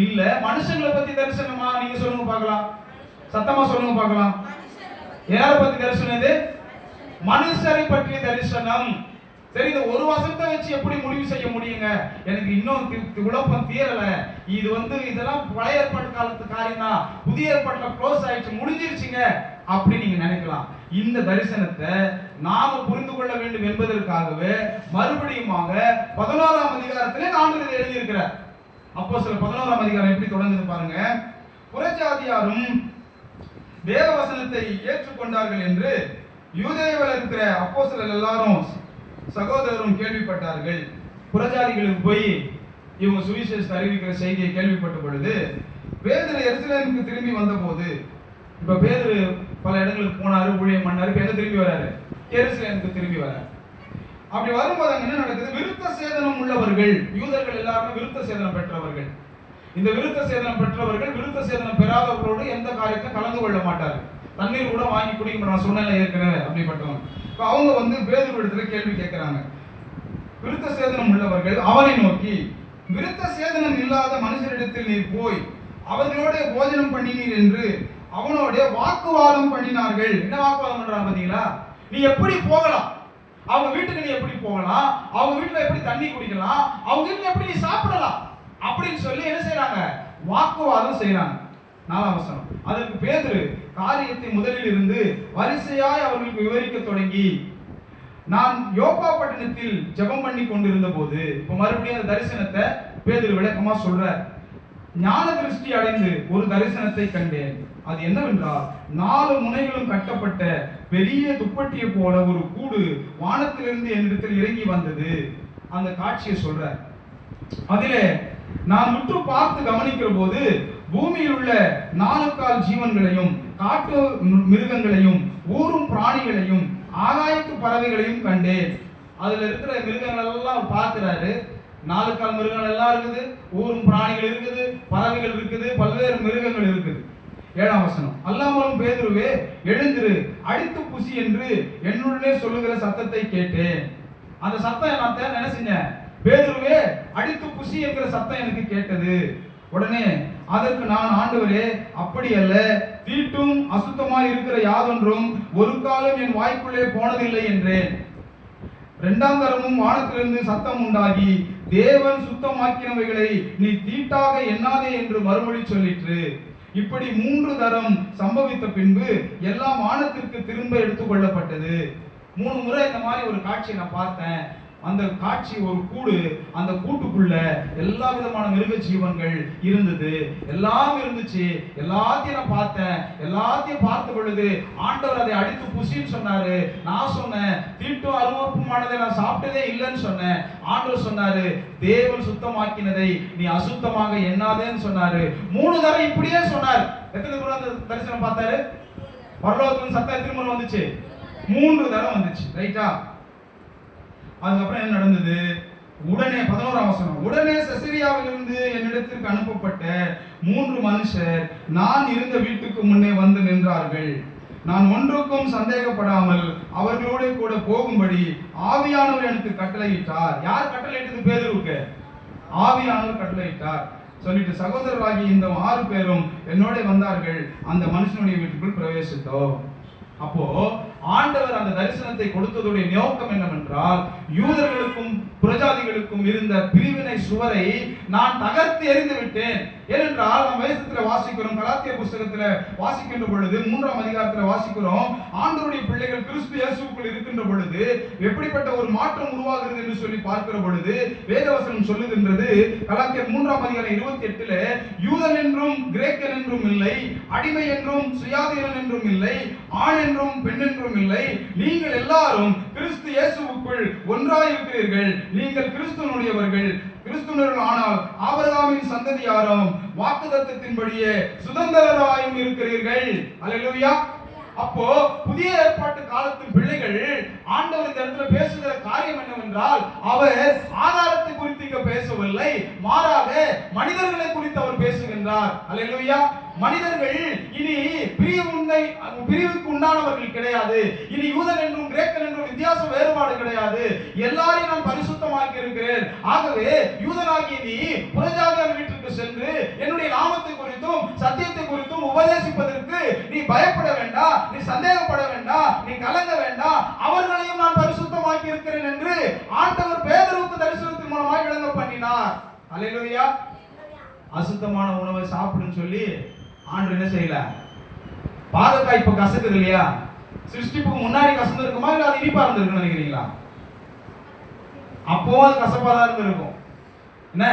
இல்ல மனுஷங்களை பத்தி தரிசனமா? நீங்க சொல்லுங்க பார்க்கலாம், சத்தமா சொல்லுங்க பார்க்கலாம். யாரை பத்தி தரிசனம் இது? மனுஷரை பற்றிய தரிசனம். சரி, இந்த ஒரு வசனத்தை வச்சு எப்படி முடிவு செய்ய முடியுங்க? எனக்கு இன்னும் குழப்பம் தீரல. இது இதெல்லாம் பழைய ஏற்பாட்டு காலத்து காரியம் தான், புதிய ஏற்பாட்டுல க்ளோஸ் ஆயிடுச்சு, முடிஞ்சிருச்சுங்க அப்படி நீங்க நினைக்கலாம். இந்த தரிசனத்தை நாம புரிந்து கொள்ள வேண்டும் என்பதற்காகவே மறுபடியுமாக 11ஆம் அதிகாரத்திலே ஆண்டவர் இதை எழுதியிருக்கிறார். அப்போஸ்தலர் 11ஆம் அதிகாரம் எப்படி தொடங்குது பாருங்க. புறஜாதியாரும் தேவ வசனத்தை ஏற்றுக்கொண்டார்கள் என்று யூதேயாவில் இருக்கிற அப்போஸ்தலர் எல்லாரும் சகோதரரும் கேள்விப்பட்டார்கள். புறஜாதிகளுக்கு போய் இவங்க சுவிசேஷத்தை அறிவிக்கிற செய்தியை கேள்விப்பட்ட பொழுது பேதுரு எருசலேமுக்கு திரும்பி வந்தபோது, இப்ப பேதுரு பல இடங்களுக்கு போனாரு, ஊழியம் பண்ணாரு, எங்க திரும்பி வராரு? எருசலேமுக்கு திரும்பி வராரு. அப்படி வரும்போது அங்க என்ன நடக்குது? விருத்த சேதனம் உள்ளவர்கள், யூதர்கள் எல்லாருமே விருத்த சேதனம் பெற்றவர்கள். இந்த விருத்த சேதனம் பெற்றவர்கள் விருத்த சேதனம் பெறாதவர்களோடு எந்த காரியத்தையும் கலந்து கொள்ள மாட்டார்கள். தண்ணீர் கூட வாங்கி குடிக்க மாட்டாங்க, சொன்னல ஏற்கனவே அப்படிப்பட்டவங்க. இப்போ அவங்க பேதுரு இடத்துல கேள்வி கேட்கிறாங்க. விருத்த சேதனம் உள்ளவர்கள் அவனை நோக்கி, விருத்த சேதனம் இல்லாத மனுஷரிடத்தில் நீர் போய் அவர்களோட போஜனம் பண்ணினீர் என்று அவனோட வாக்குவாதம் பண்ணினார்கள். என்ன வாக்குவாதம் பண்றாங்க பாத்தீங்களா? நீ எப்படி போகலாம்? அவங்க வீட்டுக்கு நீ எப்படி போகலாம்? அவங்க வீட்டுல எப்படி தண்ணி குடிக்கலாம்? அவங்க வீட்டுல எப்படி நீ சாப்பிடலாம்? அப்படின்னு சொல்லி என்ன செய்யறாங்க? வாக்குவாதம் செய்யறாங்க. 4ஆம் வசனம். அதற்கு பேதுரு காரியத்தை முதலில் இருந்து வரிசையாய் அவர்களுக்கு விவரிக்க தொடங்கி, நான் யோப்பா பட்டணத்தில் ஜெபம் பண்ணி கொண்டிருந்த போது, இப்ப மறுபடியும் அந்த தரிசனத்தை பேதுரு விளக்கமா சொல்றார். ஞான திருஷ்டி அடைந்து ஒரு தரிசனத்தை கண்டேன். அது என்னவென்றால் 4 முனைகளும் கட்டப்பட்ட பெரிய துப்பட்டியை போல ஒரு கூடு வானத்திலிருந்து என்னிடத்தில் இறங்கி வந்தது. அந்த காட்சியை சொல்றார். அதிலே நான் உற்று பார்த்து கவனிக்கிற போது பூமியில் உள்ள 4 கால் ஜீவன்களையும் காட்டு மிருகங்களையும் ஊரும் பிராணிகளையும் ஆகாயத்து பறவைகளையும் கண்டேன். அதுல இருக்கிற மிருகங்கள் எல்லாம் பார்க்கிறாரு. 4 கால் மிருகங்கள் எல்லாம் இருக்குது, ஊரும் பிராணிகள் இருக்குது, பறவைகள் இருக்குது, பல்வேறு மிருகங்கள் இருக்குது. 7ஆம் வசனம். அல்லாமலும் பேதுருவே எழுந்திரு, அடித்து புசி என்று என்னுடனே சொல்லுகிற சத்தத்தை கேட்டேன். அந்த சத்தம் நான் என்ன செஞ்சேன்? பேதுருவே அடித்து புசி என்கிற சத்தம் எனக்கு கேட்டது. உடனே அதற்கு நான், ஆண்டவரே அப்படி அல்ல, தீட்டும் அசுத்தமாய் இருக்கிற யாதொன்றும் ஒரு காலம் என் வாய்க்குள்ளே போனதில்லை என்றேன். 2ஆம் தரமும் வானத்திலிருந்து சத்தம் உண்டாகி, தேவன் சுத்தமாக்கினவைகளை நீ தீட்டாக எண்ணாதே என்று மறுமொழி சொல்லிற்று. இப்படி 3 தரம் சம்பவித்த பின்பு எல்லாம் வானத்திற்கு திரும்ப எடுத்துக்கொள்ளப்பட்டது. 3 முறை இந்த மாதிரி ஒரு காட்சியை நான் பார்த்தேன். அந்த காட்சி ஒரு கூடு, அந்த கூட்டுக்குள்ள எல்லா விதமான மிருக ஜீவன்கள் இருந்தது, எல்லாம் இருந்துச்சு. எல்லாத்தையும் நான் பார்த்தேன். எல்லாத்தையும் பார்த்த பொழுது ஆண்டவர் அதை அடித்து புசின்னு சொன்னாரு. நான் சொன்னேன், தீட்டும் அருவருப்புமானதை நான் சாப்பிட்டதே இல்லைன்னு சொன்னேன். ஆண்டவர் சொன்னாரு, தேவன் சுத்தமாக்கினதை நீ அசுத்தமாக எண்ணாதேன்னு சொன்னாரு. 3 தரம் இப்படியே சொன்னார். எத்தனை முறை அந்த தரிசனம் பார்த்தாரு? பரலோகத்துல சத்தம் எத்தனை முறை வந்துச்சு? 3 தரம் வந்துச்சு. ரைட்டா? அதுக்கப்புறம் என்ன நடந்தது? உடனே 11ஆம் வசனம். உடனே செசரியாவிலிருந்து என்னிடத்திற்கு அனுப்பப்பட்ட 3 மனுஷர் நான் இருந்த வீட்டுக்கு முன்னே வந்து நின்றார்கள். நான் ஒன்றுக்கும் சந்தேகப்படாமல் அவர்களோட கூட போகும்படி ஆவியானவர் எனக்கு கட்டளையிட்டார். யார் கட்டளையிட்டது? பேதுருவுக்கு ஆவியானவர் கட்டளையிட்டார். சொல்லிட்டு சகோதரராகி இந்த 6 பேரும் என்னோட வந்தார்கள். அந்த மனுஷனுடைய வீட்டுக்குள் பிரவேசித்தோம். அப்போ ஆண்டவர் அந்த தரிசனத்தை கொடுத்ததுடைய நோக்கம் என்னவென்றால், யூதர்களுக்கும் புறஜாதிகளுக்கும் இருந்த பிரிவினை சுவரை நான் தகர்த்து எறிந்து விட்டேன். ஏனென்றால் நாம் வேதத்தில் வாசிக்கிறோம், கலாத்தியர் புத்தகத்தில் வாசிக்கின்ற பொழுது 3ஆம் அதிகாரத்தில் வாசிக்கிறோம், ஆண்டவருடைய பிள்ளைகள் கிறிஸ்து இயேசுவுக்குள் இருக்கின்ற பொழுது எப்படிப்பட்ட ஒரு மாற்றம் உருவாகிறது என்று சொல்லி பார்க்கிற பொழுது வேதவசனம் சொல்லுகின்றது. கலாத்தியர் 3ஆம் அதிகாரம் 28ல, யூதன் என்றும் கிரேக்கன் என்றும் இல்லை, அடிமை என்றும் சுயாதீனன் என்றும் இல்லை, ஆண் என்றும் பெண் என்றும் இல்லை, நீங்கள் எல்லாரும் கிறிஸ்து இயேசுவுக்குள் ஒன்றாயிருக்கிறீர்கள். நீங்கள் கிறிஸ்துவனுடையவர்கள், கிறிஸ்துவர்கள் ஆனால் ஆபிரகாமின் சந்ததியாரும் வாக்குத்தத்தத்தின்படியே சுதந்திரராயும் இருக்கிறீர்கள். அல்லேலூயா. அப்போ புதிய ஏற்பாட்டு காலத்தின் பிள்ளைகள் ஆண்டவர் இந்த இடத்துல பேசுகிற காரியம் என்னவென்றால், அவர் ஆதாரத்தை குறித்து இங்க பேசவில்லை, மாறாக மனிதர்களை குறித்து அவர் பேசுகின்றார். அல்லேலூயா. மனிதர்கள் இனி பிரிவுக்கு உண்டானவர்கள் கிடையாது. இனி யூதன் என்றும் கிரேக்கன் என்றும் வித்தியாச வேறுபாடு கிடையாது. எல்லாரையும் நான் பரிசுத்தமாக்கி இருக்கிறேன். ஆகவே யூதனாகிய நீ புறஜாதியார் வீட்டுக்கு சென்று என்னுடைய நாமத்தை குறித்தும் சத்தியத்தை குறித்தும் உபதேசிப்பதற்கு நீ பயப்பட வேண்டாம், நீ சந்தேகப்பட வேண்டாம், நீ கலங்க வேண்டாம். அவர்களையும் நான் பரிசுத்தமாக்கி இருக்கிறேன் என்று ஆண்டவர் பேதுருவுக்கு தரிசனத்தின் மூலமாக விளங்க பண்ணினார். அல்லேலூயா. அசுத்தமான உணவை சாப்பிடுன்னு சொல்லி ஆண்டவர் என்ன செய்யல? பாகக்காய் இப்ப கசக்குது இல்லையா? சிருஷ்டிப்புக்கு முன்னாடி கசந்து இருக்குமா, இல்ல அது இனிப்பா இருந்திருக்குன்னு நினைக்கிறீங்களா? அப்போ அது கசப்பா தான் இருந்திருக்கும். என்ன,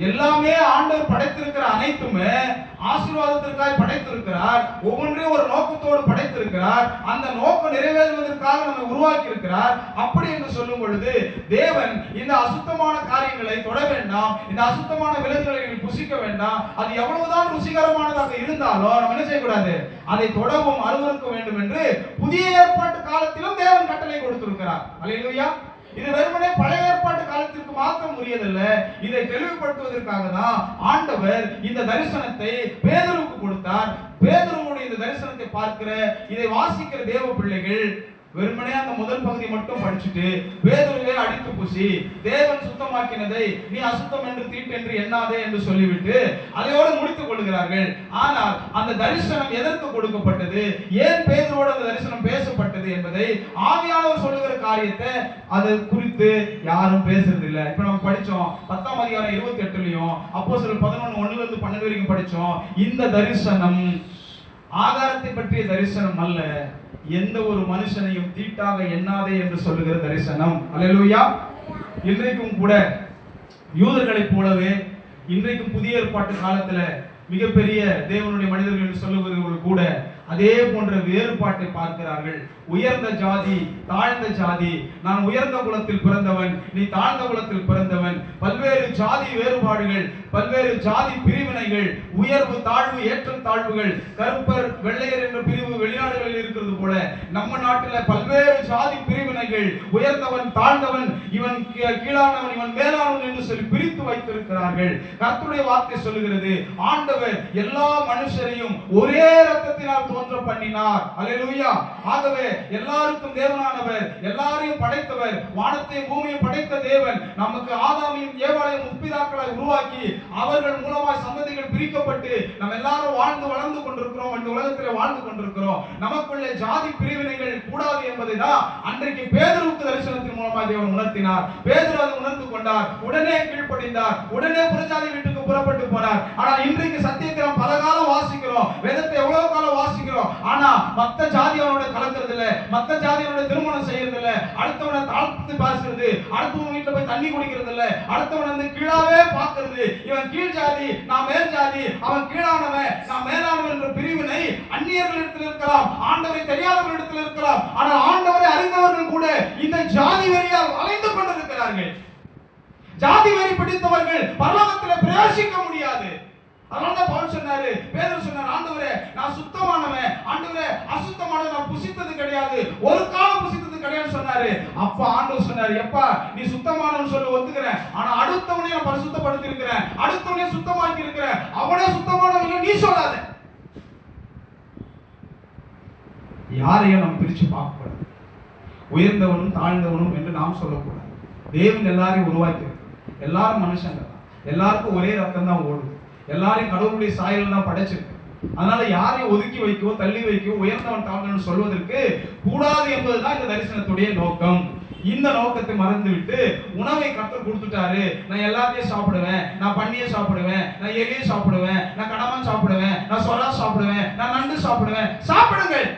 எல்லாமே ஆண்டவர் படைத்திருக்கிற அனைத்துமே ஆசீர்வாதத்திற்காக படைத்திருக்கிறார். ஒவ்வொன்றையும் ஒரு நோக்கத்தோடு படைத்திருக்கிறார். அந்த நோக்கம் நிறைவேறுவதற்காக நம்மை உருவாக்கி இருக்கிறார். அப்படி என்று சொல்லும் பொழுது தேவன் இந்த அசுத்தமான காரியங்களை தொட வேண்டாம், இந்த அசுத்தமான விலங்குகளை புசிக்க வேண்டாம், அது எவ்வளவுதான் ருசிகரமானதாக இருந்தாலும் நம்ம என்ன செய்யக்கூடாது, அதை தொடவும் அருவருக்க வேண்டும் என்று புதிய ஏற்பாட்டு காலத்திலும் தேவன் கட்டளை கொடுத்திருக்கிறார். அல்லேலூயா. இது வெறுமனே பழைய ஏற்பாட்டு காலத்திற்கு மாத்திரம் உரியதல்ல. இதை தெளிவுபடுத்துவதற்காக தான் ஆண்டவர் இந்த தரிசனத்தை பேதுருவுக்கு கொடுத்தார். பேதுருவுடைய இந்த தரிசனத்தை பார்க்கிற, இதை வாசிக்கிற தேவ பிள்ளைகள் வெறுமனே அந்த முதல் பகுதி மட்டும் படிச்சுட்டு பேதுருவை அடித்து பூசி தேவன் சுத்தமாக்கினதை நீ அசுத்தம் என்று தீட்டு என்று எண்ணாதே என்று சொல்லிவிட்டு அதையோடு முடித்துக் கொள்கிறார்கள். ஆனால் அந்த தரிசனம் எதற்கு கொடுக்கப்பட்டது, ஏன் பேதுருவோடு அந்த தரிசனம் பேசப்பட்டது என்பதை ஆவியானவர் சொல்லுகிற காரியத்தை அது குறித்து யாரும் பேசுறது இல்லை. இப்ப நம்ம படிச்சோம் 10ஆம் அதிகாரம் 28லயும் அப்போஸ்தலர் 11:1-12 வரைக்கும் படிச்சோம். இந்த தரிசனம் ஆகாரத்தை பற்றிய தரிசனம் அல்ல, எந்த ஒரு மனுஷனையும் தீட்டாக எண்ணாதே என்று சொல்லுகிற தரிசனம். அல்லேலூயா. இன்றைக்கும் கூட யூதர்களைப் போலவே இன்றைக்கும் புதிய ஏற்பாட்டு காலத்துல மிகப்பெரிய தேவனுடைய மனிதர்கள் என்று சொல்லுகிறவர்கள் கூட அதே போன்ற வேறுபாட்டை பார்க்கிறார்கள். உயர்ந்த ஜாதி, தாழ்ந்த ஜாதி, நான் உயர்ந்த குலத்தில் பிறந்தவன், நீ தாழ்ந்த குலத்தில் பிறந்தவன், பல்வேறு ஜாதி வேறுபாடுகள், பல்வேறு ஜாதி பிரிவினைகள், உயர்வு தாழ்வு ஏற்றம் தாழ்வுகள், கருப்பர் வெள்ளையர் என்ற பிரிவு வெளிநாடுகளில் இருக்கிறது போல நம்ம நாட்டில் பல்வேறு ஜாதி பிரிவினைகள், உயர்ந்தவன் தாழ்ந்தவன், இவன் கீழானவன் இவன் மேலானவன் என்று சொல்லி பிரித்து வைத்திருக்கிறார்கள். கர்த்தருடைய வார்த்தை சொல்லுகிறது, ஆண்டவர் எல்லா மனுஷரையும் ஒரே இரத்தத்தினால் தோன்ற பண்ணினார். அல்லேலூயா. ஆகவே எல்லாருக்கும் தேவனானவர், எல்லாரையும் படைத்தவர், வானத்தையும் பூமியையும் படைத்த தேவன் நமக்கு ஆதாமையும் ஏவாளையும் முற்பிதாக்களாய் உருவாக்கி அவர்கள் மூலமாய் சந்ததிகள் பிரிக்கப்பட்டு நம்ம எல்லாரும் வாழ்ந்து வளர்ந்து கொண்டிருக்கிறோம், இந்த உலகத்திலே வாழ்ந்து கொண்டிருக்கிறோம். நமக்குள்ளே ஜாதி பிரிவினைகள் கூடாது என்பதை தான் அன்றைக்கு பேதுருவுக்கு தரிசனத்தின் மூலமாக தேவன் உணர்த்தினார். பேதுரு அதை உணர்ந்து கொண்டார், உடனே கீழ்ப்படிந்தார், உடனே புறஜாதி வீட்டுக்கு புறப்பட்டு போனார். ஆனால் இன்றைக்கு சத்தியத்தை நாம் பல காலம் வாசிக்கிறோம், வேதத்தை எவ்வளவு காலம் வாசிக்கிறோம், ஆனா மத்த ஜாதியோட கலக்கிறது இல்ல, மத்த ஜாதியோட திருமணம் செய்யறது இல்ல, அடுத்தவனை தாழ்த்து பேசுறது, அடுத்தவங்க வீட்டுல போய் தண்ணி குடிக்கிறது இல்ல, அடுத்தவன் வந்து கீழாவே பார்க்கிறது, இவன் கீழ் ஜாதி நான் மேல் ஜாதி, அவன் கீழானவன் நான் மேலானவன் என்ற பிரிவினை அந்நியர்களிடத்தில் இருக்கலாம், ஆண்டவரை தெரியாதவர்களிடத்தில் இருக்கலாம். ஆனால் ஆண்டவரை அறிந்தவர்கள் கூட இந்த ஜாதி வெறியால் அலைந்து கொண்டிருக்கிறார்கள். ஜாதி வெறி பிடித்தவர்கள் பரலோகத்தில் பிரவேசிக்க முடியாது. அதனாலதான் பவுல் சொன்னாரு, பேதுரு சொன்னார், ஆண்டவரே நான் சுத்தமானவன், ஆண்டவரே அசுத்தமானவன் நான் புசித்தது கிடையாது, ஒரு காலம் புசித்தது கிடையாது சொன்னாரு. அப்ப ஆண்டவர் சொன்னாரு, எப்பா நீ சுத்தமானவன் சொல்லி ஒத்துக்கிறேன், ஆனா அடுத்தவனே நான் பரிசுத்தப்படுத்தி இருக்கிறேன், அடுத்தவனே சுத்தமாக்கி இருக்கிறேன், அவனே சுத்தமானவன் நீ சொல்லாத. யாரையும் நாம் பிரிச்சு பார்க்கக்கூடாது, உயர்ந்தவனும் தாழ்ந்தவனும் என்று நாம் சொல்லக்கூடாது. தேவன் எல்லாரையும் உருவாக்கி, எல்லாரும் மனுஷங்க தான், எல்லாருக்கும் ஒரே ரத்தம் தான் ஓடுது, எல்லாரையும் கடவுளுடைய சாயல் தான் படைச்சிருக்கு. அதனால யாரையும் ஒதுக்கி வைக்கவோ தள்ளி வைக்கவோ உயர்ந்தவன் தாழ்ந்தவன் சொல்வதற்கு கூடாது என்பதுதான் இந்த தரிசனத்துடைய நோக்கம். இந்த நோக்கத்தை மறந்துவிட்டு உணவை கர்த்தர் கொடுத்துட்டாரு, நான் எல்லாத்தையும் சாப்பிடுவேன், நான் பன்னியை சாப்பிடுவேன், நான் எலியை சாப்பிடுவேன், நான் கடமன் சாப்பிடுவேன், நான் சொரா சாப்பிடுவேன், நான் நண்டு சாப்பிடுவேன். சாப்பிடுங்கள்.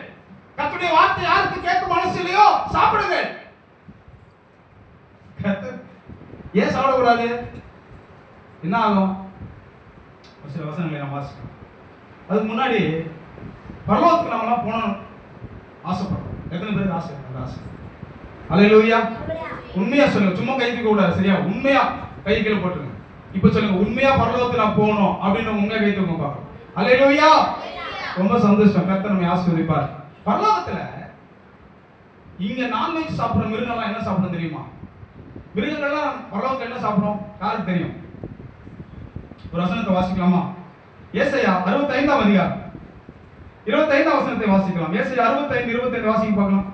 கர்த்தருடைய வார்த்தை யாருக்கு கேட்க மனசு இல்லையோ சாப்பிடுங்கள். ஏன் சாப்பிடக்கூடாது? என்ன ஆகும்? ஒரு சில வசனங்களை நான் வாசிக்கிறேன். அதுக்கு முன்னாடி பரலோகத்துக்கு நம்மளாம் போகணும் ஆசைப்படுறோம். எத்தனை பேருக்கு ஆசை? அந்த ஆசை. அல்லேலூயா. உண்மையா சொல்லுங்க, சும்மா கை தூக்க கூடாது, சரியா? உண்மையா கை கீழே போட்டுருங்க. இப்ப சொல்லுங்க, உண்மையா பரலோகத்துக்கு நான் போகணும் அப்படின்னு உண்மையா கை தூக்க பார்க்கணும். அல்லேலூயா. ரொம்ப சந்தோஷம். கர்த்தர் நம்மை ஆசீர்வதிப்பார். பரலோகத்துல இங்க நான்வெஜ் சாப்பிடுற மிருகங்கள்லாம் என்ன சாப்பிடும் தெரியுமா? மிருகங்கள்லாம் பரலோகத்துல என்ன சாப்பிடும்? யாருக்கு தெரியும்? ஒரு வசனத்தை வாசிக்கலாமா? ஏசாயா 65ஆம் அதிகாரம் 25ஆம் வசனத்தை வாசிக்கலாம். ஏசாயா 65 25 வாசிக்க பார்க்கலாம்.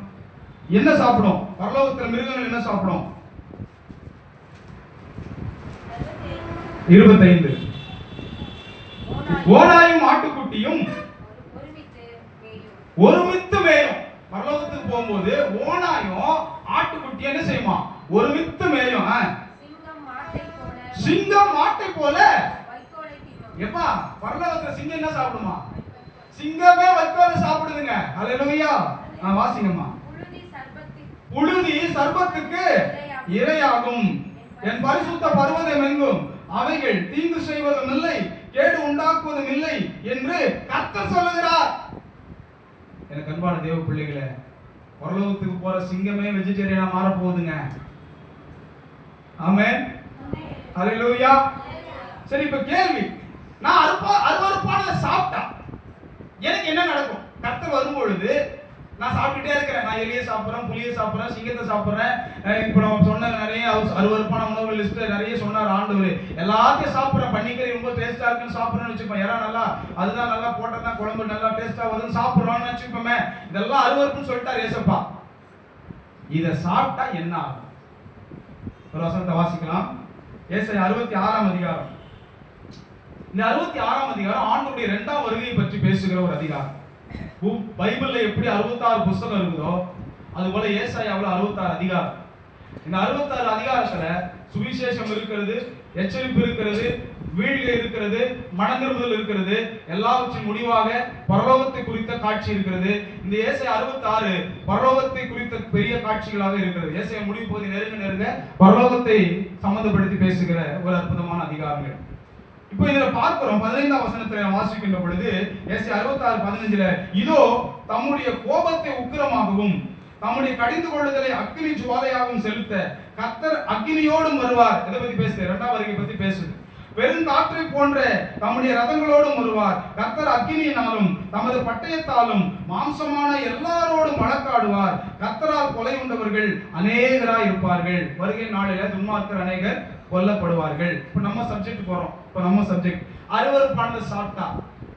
என்ன சாப்பிடும்? பரலோகத்துல மிருகங்கள் என்ன சாப்பிடும்? 25 ஓனாயும் ஆட்டுக்குட்டியும் ஒருமித்து மேயும். பரலோகத்துக்கு போகும்போது ஓனாயும் ஆட்டுக்குட்டி என்ன செய்யுமா? ஒருமித்து மேயும். சிங்கம் மாட்டை போல. எப்பா பரலோகத்துல சிங்கம் என்ன சாப்பிடுமா? சிங்கமே வைக்கோல சாப்பிடுதுங்க. அல்லேலூயா. வாசிங்கம்மா. புழுதி சர்ப்பத்துக்கு இரையாகும். என் பரிசுத்த பர்வதம் எங்கும் அவைகள் தீங்கு செய்வதும் இல்லை, கேடு உண்டாக்குவதும் இல்லை என்று கர்த்தர் சொல்லுகிறார். எனக்கு அன்பான தேவ பிள்ளைகளே, பரலோகத்துக்கு போற சிங்கமே வெஜிடேரியனா மாற போகுதுங்க. ஆமென். அல்லேலூயா. சரி, இப்ப கேள்வி, நான் அருவருப்பானதை சாப்பிட்டா எனக்கு என்ன நடக்கும்? கர்த்தர் வரும்பொழுது நான் சாப்பிட்டுட்டே இருக்கிறேன். நான் எலியை சாப்பிட்றேன், புலியை சாப்பிட்றேன், சிங்கத்தை சாப்பிட்றேன். இப்போ நம்ம சொன்ன நிறைய அருவருப்பான உணவு லிஸ்ட் நிறைய சொன்னார் ஆண்டவர். எல்லாத்தையும் சாப்பிட்றேன். பன்னிக்கறி ரொம்ப டேஸ்டா இருக்குன்னு சாப்பிட்றேன்னு வச்சுப்போம். யாரா நல்லா அதுதான் நல்லா போட்டதான் குழம்பு நல்லா டேஸ்டா வருதுன்னு சாப்பிட்றோம்னு வச்சுப்போமே. இதெல்லாம் அருவருப்புன்னு சொல்லிட்டார் ஏசப்பா. இதை சாப்பிட்டா என்ன ஆகும்? ஒரு வசனத்தை வாசிக்கலாம். ஏசாயா 66ஆம் அதிகாரம். இந்த 66ஆம் அதிகாரம் ஆண்டவருடைய 2ஆம் வருகையை பற்றி பேசுகிற ஒரு அதிகாரம். பைபிள்ல எப்படி 66 புத்தகம் இருக்குதோ அது போல ஏசாயாவுல 66 அதிகாரம். இந்த 66 அதிகாரத்துல சுவிசேஷம் இருக்கிறது, எச்சரிப்பு இருக்கிறது, வீழ்கை இருக்கிறது, மனந்திரும்புதல் இருக்கிறது, எல்லாவற்றின் முடிவாக பரலோகத்தை குறித்த காட்சி இருக்கிறது. இந்த ஏசாயா 66 பரலோகத்தை குறித்த பெரிய காட்சிகளாக இருக்கிறது. ஏசாயா முடிவு போது நெருங்க நெருங்க பரலோகத்தை சம்பந்தப்படுத்தி பேசுகிற ஒரு அற்புதமான அதிகாரங்கள். இப்போ இதுல பார்க்கிறோம் 15ஆம் வசனத்துல வாசிக்கின்ற பொழுது ஏசாயா 66:15 இதோ தம்முடைய கோபத்தை உக்கிரமாகவும் தம்முடைய கடிந்து கொள்ளுதலை அக்கினி ஜுவாலையாகவும் செலுத்த கர்த்தர் அக்கினியோடும் வருவார். எதை பத்தி பேசுது? 2ஆம் வருகை பத்தி பேசுது. பெருங்காற்றை போன்ற தம்முடைய ரதங்களோடும் வருவார். கர்த்தர் அக்கினியினாலும் தமது பட்டயத்தாலும் மாம்சமான எல்லாரோடும் வழக்காடுவார். கர்த்தரால் கொலை உண்டவர்கள் அநேகராய் இருப்பார்கள். வருகை நாளில துன்மார்க்கர் அநேகர் கொல்லப்படுவார்கள். இப்ப நம்ம சப்ஜெக்ட் போறோம். இப்ப நம்ம சப்ஜெக்ட் அருவருப்பானதை சாப்பிட்டா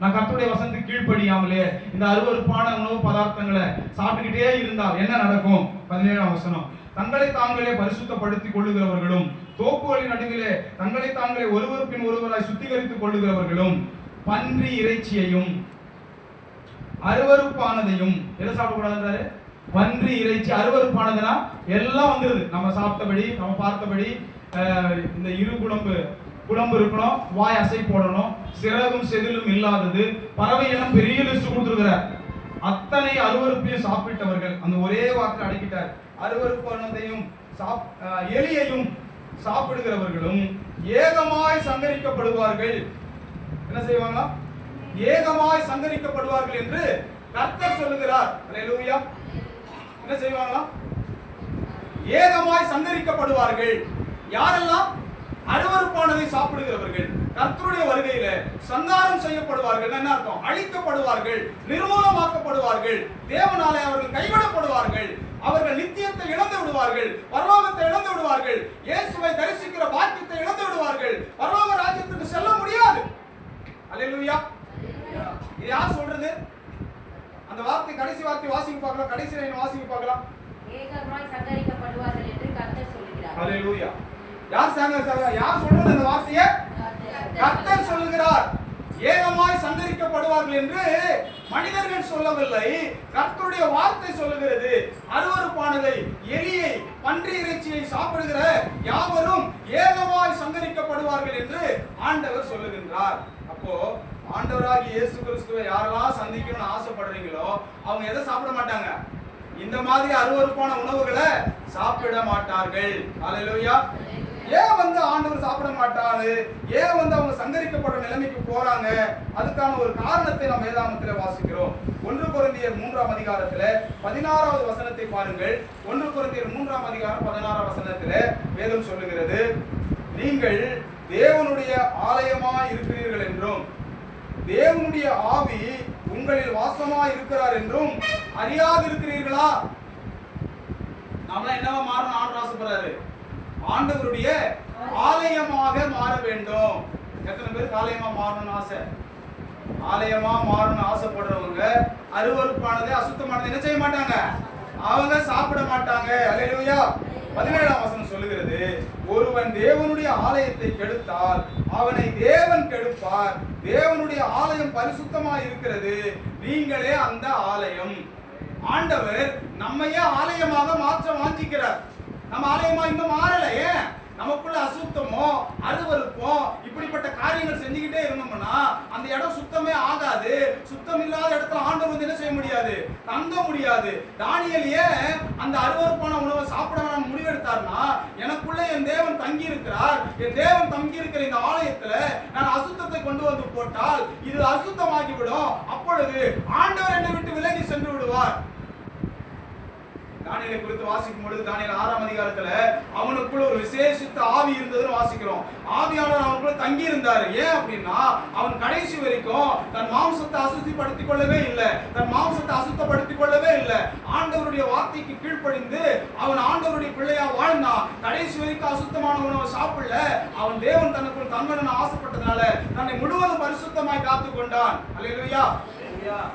நான் கர்த்தருடைய வசனத்துக்கு கீழ்ப்படியாமலே இந்த அருவருப்பான உணவு பதார்த்தங்களை சாப்பிட்டுக்கிட்டே இருந்தால் என்ன நடக்கும்? 17ஆம் வசனம். தங்களை தாங்களே பரிசுத்தப்படுத்திக் கொள்ளுகிறவர்களும் தோப்புகளின் நடுவிலே தங்களை தாங்களே ஒருவர் பின் ஒருவராய் சுத்திகரித்துக் கொள்ளுகிறவர்களும் பன்றி இறைச்சியையும் அருவருப்பானதையும் எதை சாப்பிடக்கூடாது? பன்றி இறைச்சி. அருவருப்பானதுன்னா எல்லாம் வந்துருது. நம்ம சாப்பிட்டபடி நம்ம பார்த்தபடி இந்த இரு குழம்பு இருக்கணும், வாய் அசை போடணும், சிறகும் செதிலும் இல்லாதது, பறவை எல்லாம் பெரிய லிஸ்ட் கொடுத்துருக்கிறார். அத்தனை அருவருப்பையும் சாப்பிட்டவர்கள் அந்த ஒரே வார்த்தை அடக்கிட்டார். அருவருப்பானதையும் எலியையும் சாப்பிடுகிறவர்களும் ஏகமாய் சங்கரிக்கப்படுவார்கள். என்ன செய்வாங்க? ஏகமாய் சங்கரிக்கப்படுவார்கள் என்று கர்த்தர் சொல்லுகிறார். அல்லேலூயா. என்ன செய்வாங்களா? ஏகமாய் சங்கரிக்கப்படுவார்கள். யாரெல்லாம்? அருவருப்பானதை சாப்பிடுகிறவர்கள். கர்த்தருடைய வருகையில சங்காரம் செய்யப்படுவார்கள். என்ன அர்த்தம்? அழிக்கப்படுவார்கள், நிர்மூலமாக்கப்படுவார்கள், தேவனாலே அவர்கள் கைவிடப்படுவார்கள், அவர்கள் நித்தியத்தை இழந்து விடுவார்கள், பரலோகத்தை இழந்து விடுவார்கள், இயேசுவை தரிசிக்கிற பாக்கியத்தை இழந்து விடுவார்கள், பரலோக ராஜ்யத்துக்கு செல்ல முடியாது. அல்லேலூயா. இது யார் சொல்றது? அந்த வார்த்தை கடைசி வார்த்தை வாசிக்க பார்க்கலாம். கடைசி லைன் வாசிக்க பார்க்கலாம். ஏகமாய் சங்கரிக்கப்படுவார்கள் என்று கர்த்தர் சொல்கிறார். அல்லேலூயா. யார் சொல்றது அந்த வார்த்தையை? கர்த்தர் சொல்கிறார். ஏகமாய் சங்கரிக்கப்படுவார்கள் என்று மனிதர்கள் சொல்லவில்லை, கர்த்தருடைய வார்த்தை சொல்லுகிறது. அருவருப்பானதை, எலியை, பன்றி இறைச்சியை சாப்பிடுகிற யாவரும் ஏகமாய் சங்கரிக்கப்படுவார்கள் என்று ஆண்டவர் சொல்லுகின்றார். அப்போ ஆண்டவராகிய இயேசு கிறிஸ்துவை யாரெல்லாம் சந்திக்கணும்னு ஆசைப்படுறீங்களோ அவங்க எதை சாப்பிட மாட்டாங்க? இந்த மாதிரி அருவருப்பான உணவுகளை சாப்பிட மாட்டார்கள். அல்லேலூயா. ஏன் ஆண்டவர் சாப்பிட மாட்டாரு? ஏன் அவங்க சங்கரிக்கப்படுற நிலைமைக்கு போறாங்க? அதுக்கான ஒரு காரணத்தை நாம் வேதாகமத்தில் வாசிக்கிறோம். 1 கொரிந்தியர் 3ஆம் அதிகாரத்துல 16வது வசனத்தை பாருங்கள். 1 கொரிந்தியர் 3ஆம் அதிகாரம் 16ஆம் வசனத்துல வேதம் சொல்லுகிறது, நீங்கள் தேவனுடைய ஆலயமாய் இருக்கிறீர்கள் என்றும் தேவனுடைய ஆவி உங்களில் வாசமாய் இருக்கிறார் என்றும் அறியாது இருக்கிறீர்களா? நாம என்னவா மாறணும்? ஆண்டவர் ஆசைப்படுறாரு, ஆண்டவருடைய ஆலயமாக மாற வேண்டும். எத்தனை பேருக்கு ஆலயமா மாறணும்னு ஆசை? ஆலயமா மாறணும்னு ஆசைப்படுறவங்க அருவருப்பானது, அசுத்தமானது என்ன செய்ய மாட்டாங்க? அவங்க சாப்பிட மாட்டாங்க. அல்லேலூயா. 17ஆம் வசனம் சொல்லுகிறது, ஒருவன் தேவனுடைய ஆலயத்தை கெடுத்தால் அவனை தேவன் கெடுப்பார். தேவனுடைய ஆலயம் பரிசுத்தமாய் இருக்கிறது, நீங்களே அந்த ஆலயம். ஆண்டவர் நம்மையே ஆலயமாக மாற்ற வாஞ்சிக்கிறார். நம்ம ஆலயமா இன்னும் மாறலையே. நமக்குள்ள அசுத்தமோ அருவருப்போ இப்படிப்பட்ட காரியங்கள் செஞ்சுக்கிட்டே இருந்தோம்னா அந்த இடம் சுத்தமே ஆகாது. சுத்தம் இல்லாத இடத்துல ஆண்டவர் என்ன செய்ய முடியாது? தங்க முடியாது. தானியேல் ஏன் அந்த அருவருப்பான உணவை சாப்பிட வேணாம் முடிவெடுத்தார்னா, எனக்குள்ள என் தேவன் தங்கி இருக்கிறார், என் தேவன் தங்கி இருக்கிற இந்த ஆலயத்துல நான் அசுத்தத்தை கொண்டு வந்து போட்டால் இது அசுத்தமாகிவிடும், அப்பொழுது ஆண்டவர் என்னை விட்டு விலகி சென்று விடுவார். தானியேலை குறித்து வாசிக்கும் பொழுது தானியேல் 6ஆம் அதிகாரத்துல அவனுக்குள்ள ஒரு விசேஷித்த ஆவி இருந்ததுன்னு வாசிக்கிறோம். ஆவியானவர் அவனுக்குள்ள தங்கி இருந்தாரு. ஏன் அப்படின்னா அவன் கடைசி வரைக்கும் தன் மாம்சத்தை அசுத்தப்படுத்திக் கொள்ளவே இல்லை, தன் மாம்சத்தை அசுத்தப்படுத்திக் கொள்ளவே இல்லை. ஆண்டவருடைய வார்த்தைக்கு கீழ்ப்படிந்து அவன் ஆண்டவருடைய பிள்ளையா வாழ்ந்தான். கடைசி வரைக்கும் அசுத்தமான உணவை சாப்பிடல. அவன் தேவன் தனக்குள் தங்கணும்னு ஆசைப்பட்டதுனால தன்னை முழுவதும் பரிசுத்தமாய் காத்துக் கொண்டான். அல்லேலூயா.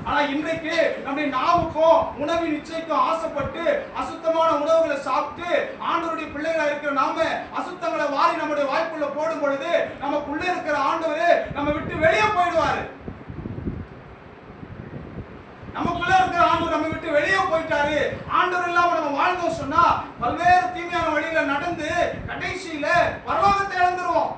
ஆனா இன்றைக்கு நம்முடைய நாவுக்கும் உணவின் இச்சைக்கும் ஆசைப்பட்டு அசுத்தமான உணவுகளை சாப்பிட்டு ஆண்டவருடைய பிள்ளைகளா இருக்கிற நாம அசுத்தங்களை வாரி நம்முடைய வாய்க்குள்ள போடும் பொழுது நமக்குள்ள இருக்கிற ஆண்டவரே நம்ம விட்டு வெளியே போயிடுவாரு. நமக்குள்ள இருக்கிற ஆண்டவர் நம்ம விட்டு வெளியே போயிட்டாரு. ஆண்டவர் இல்லாம நம்ம வாழ்ந்தோம் சொன்னா பல்வேறு தீமையான வழியில நடந்து கடைசியில பரலோகத்தை இழந்துருவோம்.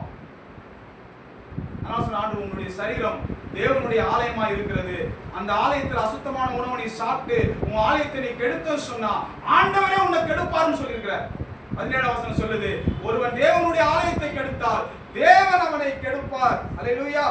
ஆண்டவர் உங்களுடைய சரீரம் தேவனுடைய ஆலயமா இருக்கிறது. அந்த ஆலயத்தில் அசுத்தமான உணவை நீ சாப்பிட்டு உன் ஆலயத்தை நீ கெடுத்த சொன்னா ஆண்டவரே உன்னை கெடுப்பார்னு சொல்லியிருக்கிறார். 17ஆம் வசனம் சொல்லுது, ஒருவன் தேவனுடைய ஆலயத்தை கெடுத்தால் தேவன் அவனை கெடுப்பார். அல்லேலூயா.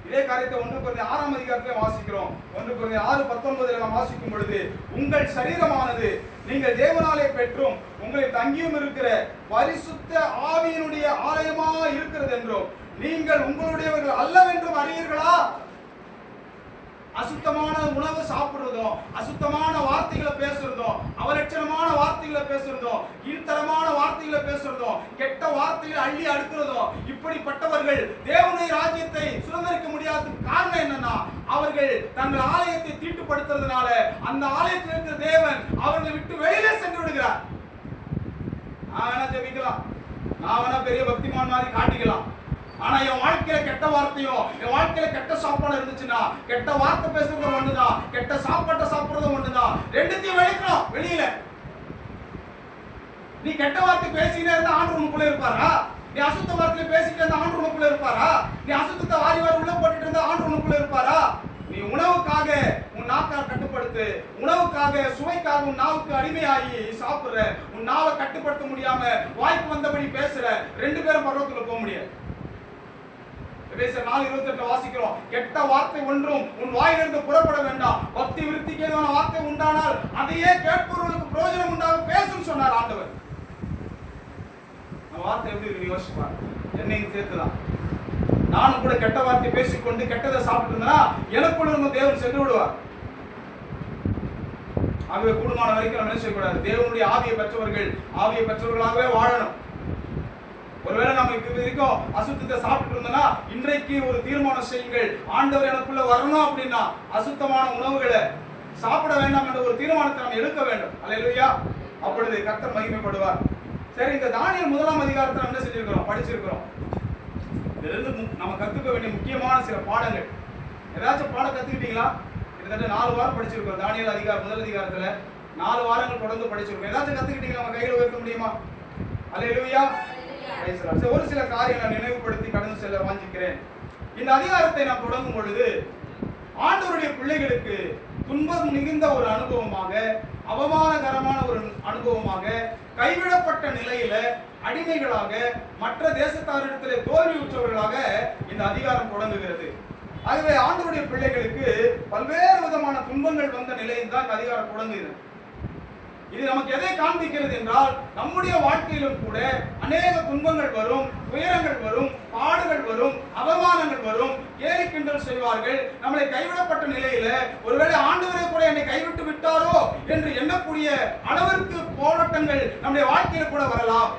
இதே காரியத்தை 1 கொரிந்தியர் 6ஆம் அதிகாரத்திலே வாசிக்கிறோம். 1 கொரிந்தியர் 6:19 நாம் வாசிக்கும் பொழுது, உங்கள் சரீரமானது நீங்கள் தேவனாலே பெற்றும் உங்களை தங்கியும் இருக்கிற பரிசுத்த ஆவியினுடைய ஆலயமா இருக்கிறது என்றும் நீங்கள் உங்களுடையவர்கள் அல்லவென்றும் அறியீர்களா? அசுத்தமான உணவு சாப்பிடுறதும், அசுத்தமான வார்த்தைகளை பேசுறதும், அவலட்சணமான வார்த்தைகளை பேசுறதும், கீழ்த்தரமான வார்த்தைகளை பேசுறதும், கெட்ட வார்த்தைகளை அள்ளி அடுக்கிறதும், இப்படிப்பட்டவர்கள் தேவனுடைய ராஜ்யத்தை சுதந்திரிக்க முடியாத காரணம் என்னன்னா, அவர்கள் தங்கள் ஆலயத்தை தீட்டுப்படுத்துறதுனால அந்த ஆலயத்தில் இருக்கிற தேவன் அவர்களை விட்டு வெளியிலே சென்று விடுகிறார். நான் வேணா ஜெபிக்கலாம், நான் வேணா பெரிய பக்திமான் மாதிரி காட்டிக்கலாம். ஆனா என் வாழ்க்கையில கெட்ட வார்த்தையும் என் வாழ்க்கையில கெட்ட சாப்பாடு இருந்துச்சுன்னா, கெட்ட வார்த்தை பேசுறது ஒண்ணுதான், கெட்ட சாப்பாட்டை சாப்பிடுறது ஒண்ணுதான். ரெண்டுத்தையும் வெளிக்கணும் வெளியில. நீ கெட்ட வார்த்தை பேசினே இருந்தா ஆண்டவர் உனக்குள்ள இருப்பாரா? நீ அசுத்த வார்த்தையில பேசிட்டு இருந்தா ஆண்டவர் உனக்குள்ள இருப்பாரா? நீ அசுத்தத்தை வாரி வாரி உள்ள போட்டுட்டு இருந்தா ஆண்டவர் உனக்குள்ள இருப்பாரா? நீ உணவுக்காக உன் நாக்கை கட்டுப்படுத்து, உணவுக்காக சுவைக்காக உன் நாவுக்கு அடிமையாகி சாப்பிடுற, உன் நாவை கட்டுப்படுத்த முடியாம வாய்க்கு வந்தபடி பேசுற, 2 பேரும் பரலோகத்துக்குள்ள போக முடியாது. எபேசியர் 4:28 வாசிக்கிறோம், கெட்ட வார்த்தை ஒன்றும் உன் வாயிலிருந்து புறப்பட வேண்டாம், பக்தி விருத்திக்கு ஏதுவான வார்த்தை உண்டானால் அதையே கேட்பவர்களுக்கு பிரயோஜனம் உண்டாக பேசும் சொன்னார் ஆண்டவர். அந்த வார்த்தை எப்படி இருக்கு யோசிப்பார், என்னையும் சேர்த்துதான். நானும் கூட கெட்ட வார்த்தை பேசிக்கொண்டு கெட்டதை சாப்பிட்டு இருந்தேன்னா எனக்குள்ள இருந்த தேவன் சென்று விடுவார். ஆகவே கூடுமான வரைக்கும் நம்ம என்ன செய்யக்கூடாது? தேவனுடைய ஆவியை பெற்றவர்களாகவே வாழணும். ஒருவேளை நம்ம இது வரைக்கும் அசுத்தத்தை சாப்பிட்டு இருந்தோம்னா இன்றைக்கு ஒரு தீர்மானம் செய்யுங்கள், ஆண்டவர் எனக்குள்ள வரணும் அப்படின்னா அசுத்தமான உணவுகளை சாப்பிட வேண்டாம் என்ற ஒரு தீர்மானத்தை நம்ம எடுக்க வேண்டும். அல்லேலூயா. அப்பொழுது கர்த்தர் மகிமைப்படுவார். சரி, இந்த தானியேல் 1ஆம் அதிகாரத்தை நம்ம என்ன செஞ்சிருக்கிறோம்? படிச்சிருக்கிறோம். இதிலிருந்து நம்ம கத்துக்க வேண்டிய முக்கியமான சில பாடங்கள். ஏதாச்சும் பாடம் கத்துக்கிட்டீங்களா? கிட்டத்தட்ட 4 வாரம் படிச்சிருக்கோம். தானியேல் அதிகாரம் முதல் அதிகாரத்துல 4 வாரங்கள் தொடர்ந்து படிச்சிருக்கோம். ஏதாச்சும் கத்துக்கிட்டீங்களா? நம்ம கையில உயர்த்த முடியுமா? அல்லேலூயா. ஒரு சில காரியங்களை நினைவுபடுத்தி கடந்து செல்ல வாஞ்சிக்கிறேன். இந்த அதிகாரத்தை நாம் தொடங்கும் பொழுது ஆண்டவருடைய பிள்ளைகளுக்கு துன்பம் மிகுந்த ஒரு அனுபவமாக, அவமானகரமான ஒரு அனுபவமாக, கைவிடப்பட்ட நிலையில அடிமைகளாக, மற்ற தேசத்தாரிடத்திலே தோல்வியுற்றவர்களாக இந்த அதிகாரம் தொடங்குகிறது. ஆகவே ஆண்டவருடைய பிள்ளைகளுக்கு பல்வேறு விதமான துன்பங்கள் வந்த நிலையில் தான் இந்த அதிகாரம் தொடங்குகிறது. இது நமக்கு எதை காண்பிக்கிறது என்றால், நம்முடைய வாழ்க்கையிலும் கூட அநேக துன்பங்கள் வரும், துயரங்கள் வரும், பாடுகள் வரும், அவமானங்கள் வரும், கேலி கிண்டல் செய்வார்கள். நம்மளை கைவிடப்பட்ட நிலையில ஒருவேளை ஆண்டவரே கூட என்னை கைவிட்டு விட்டாரோ என்று எண்ணக்கூடிய அளவிற்கு போராட்டங்கள் நம்முடைய வாழ்க்கையில கூட வரலாம்.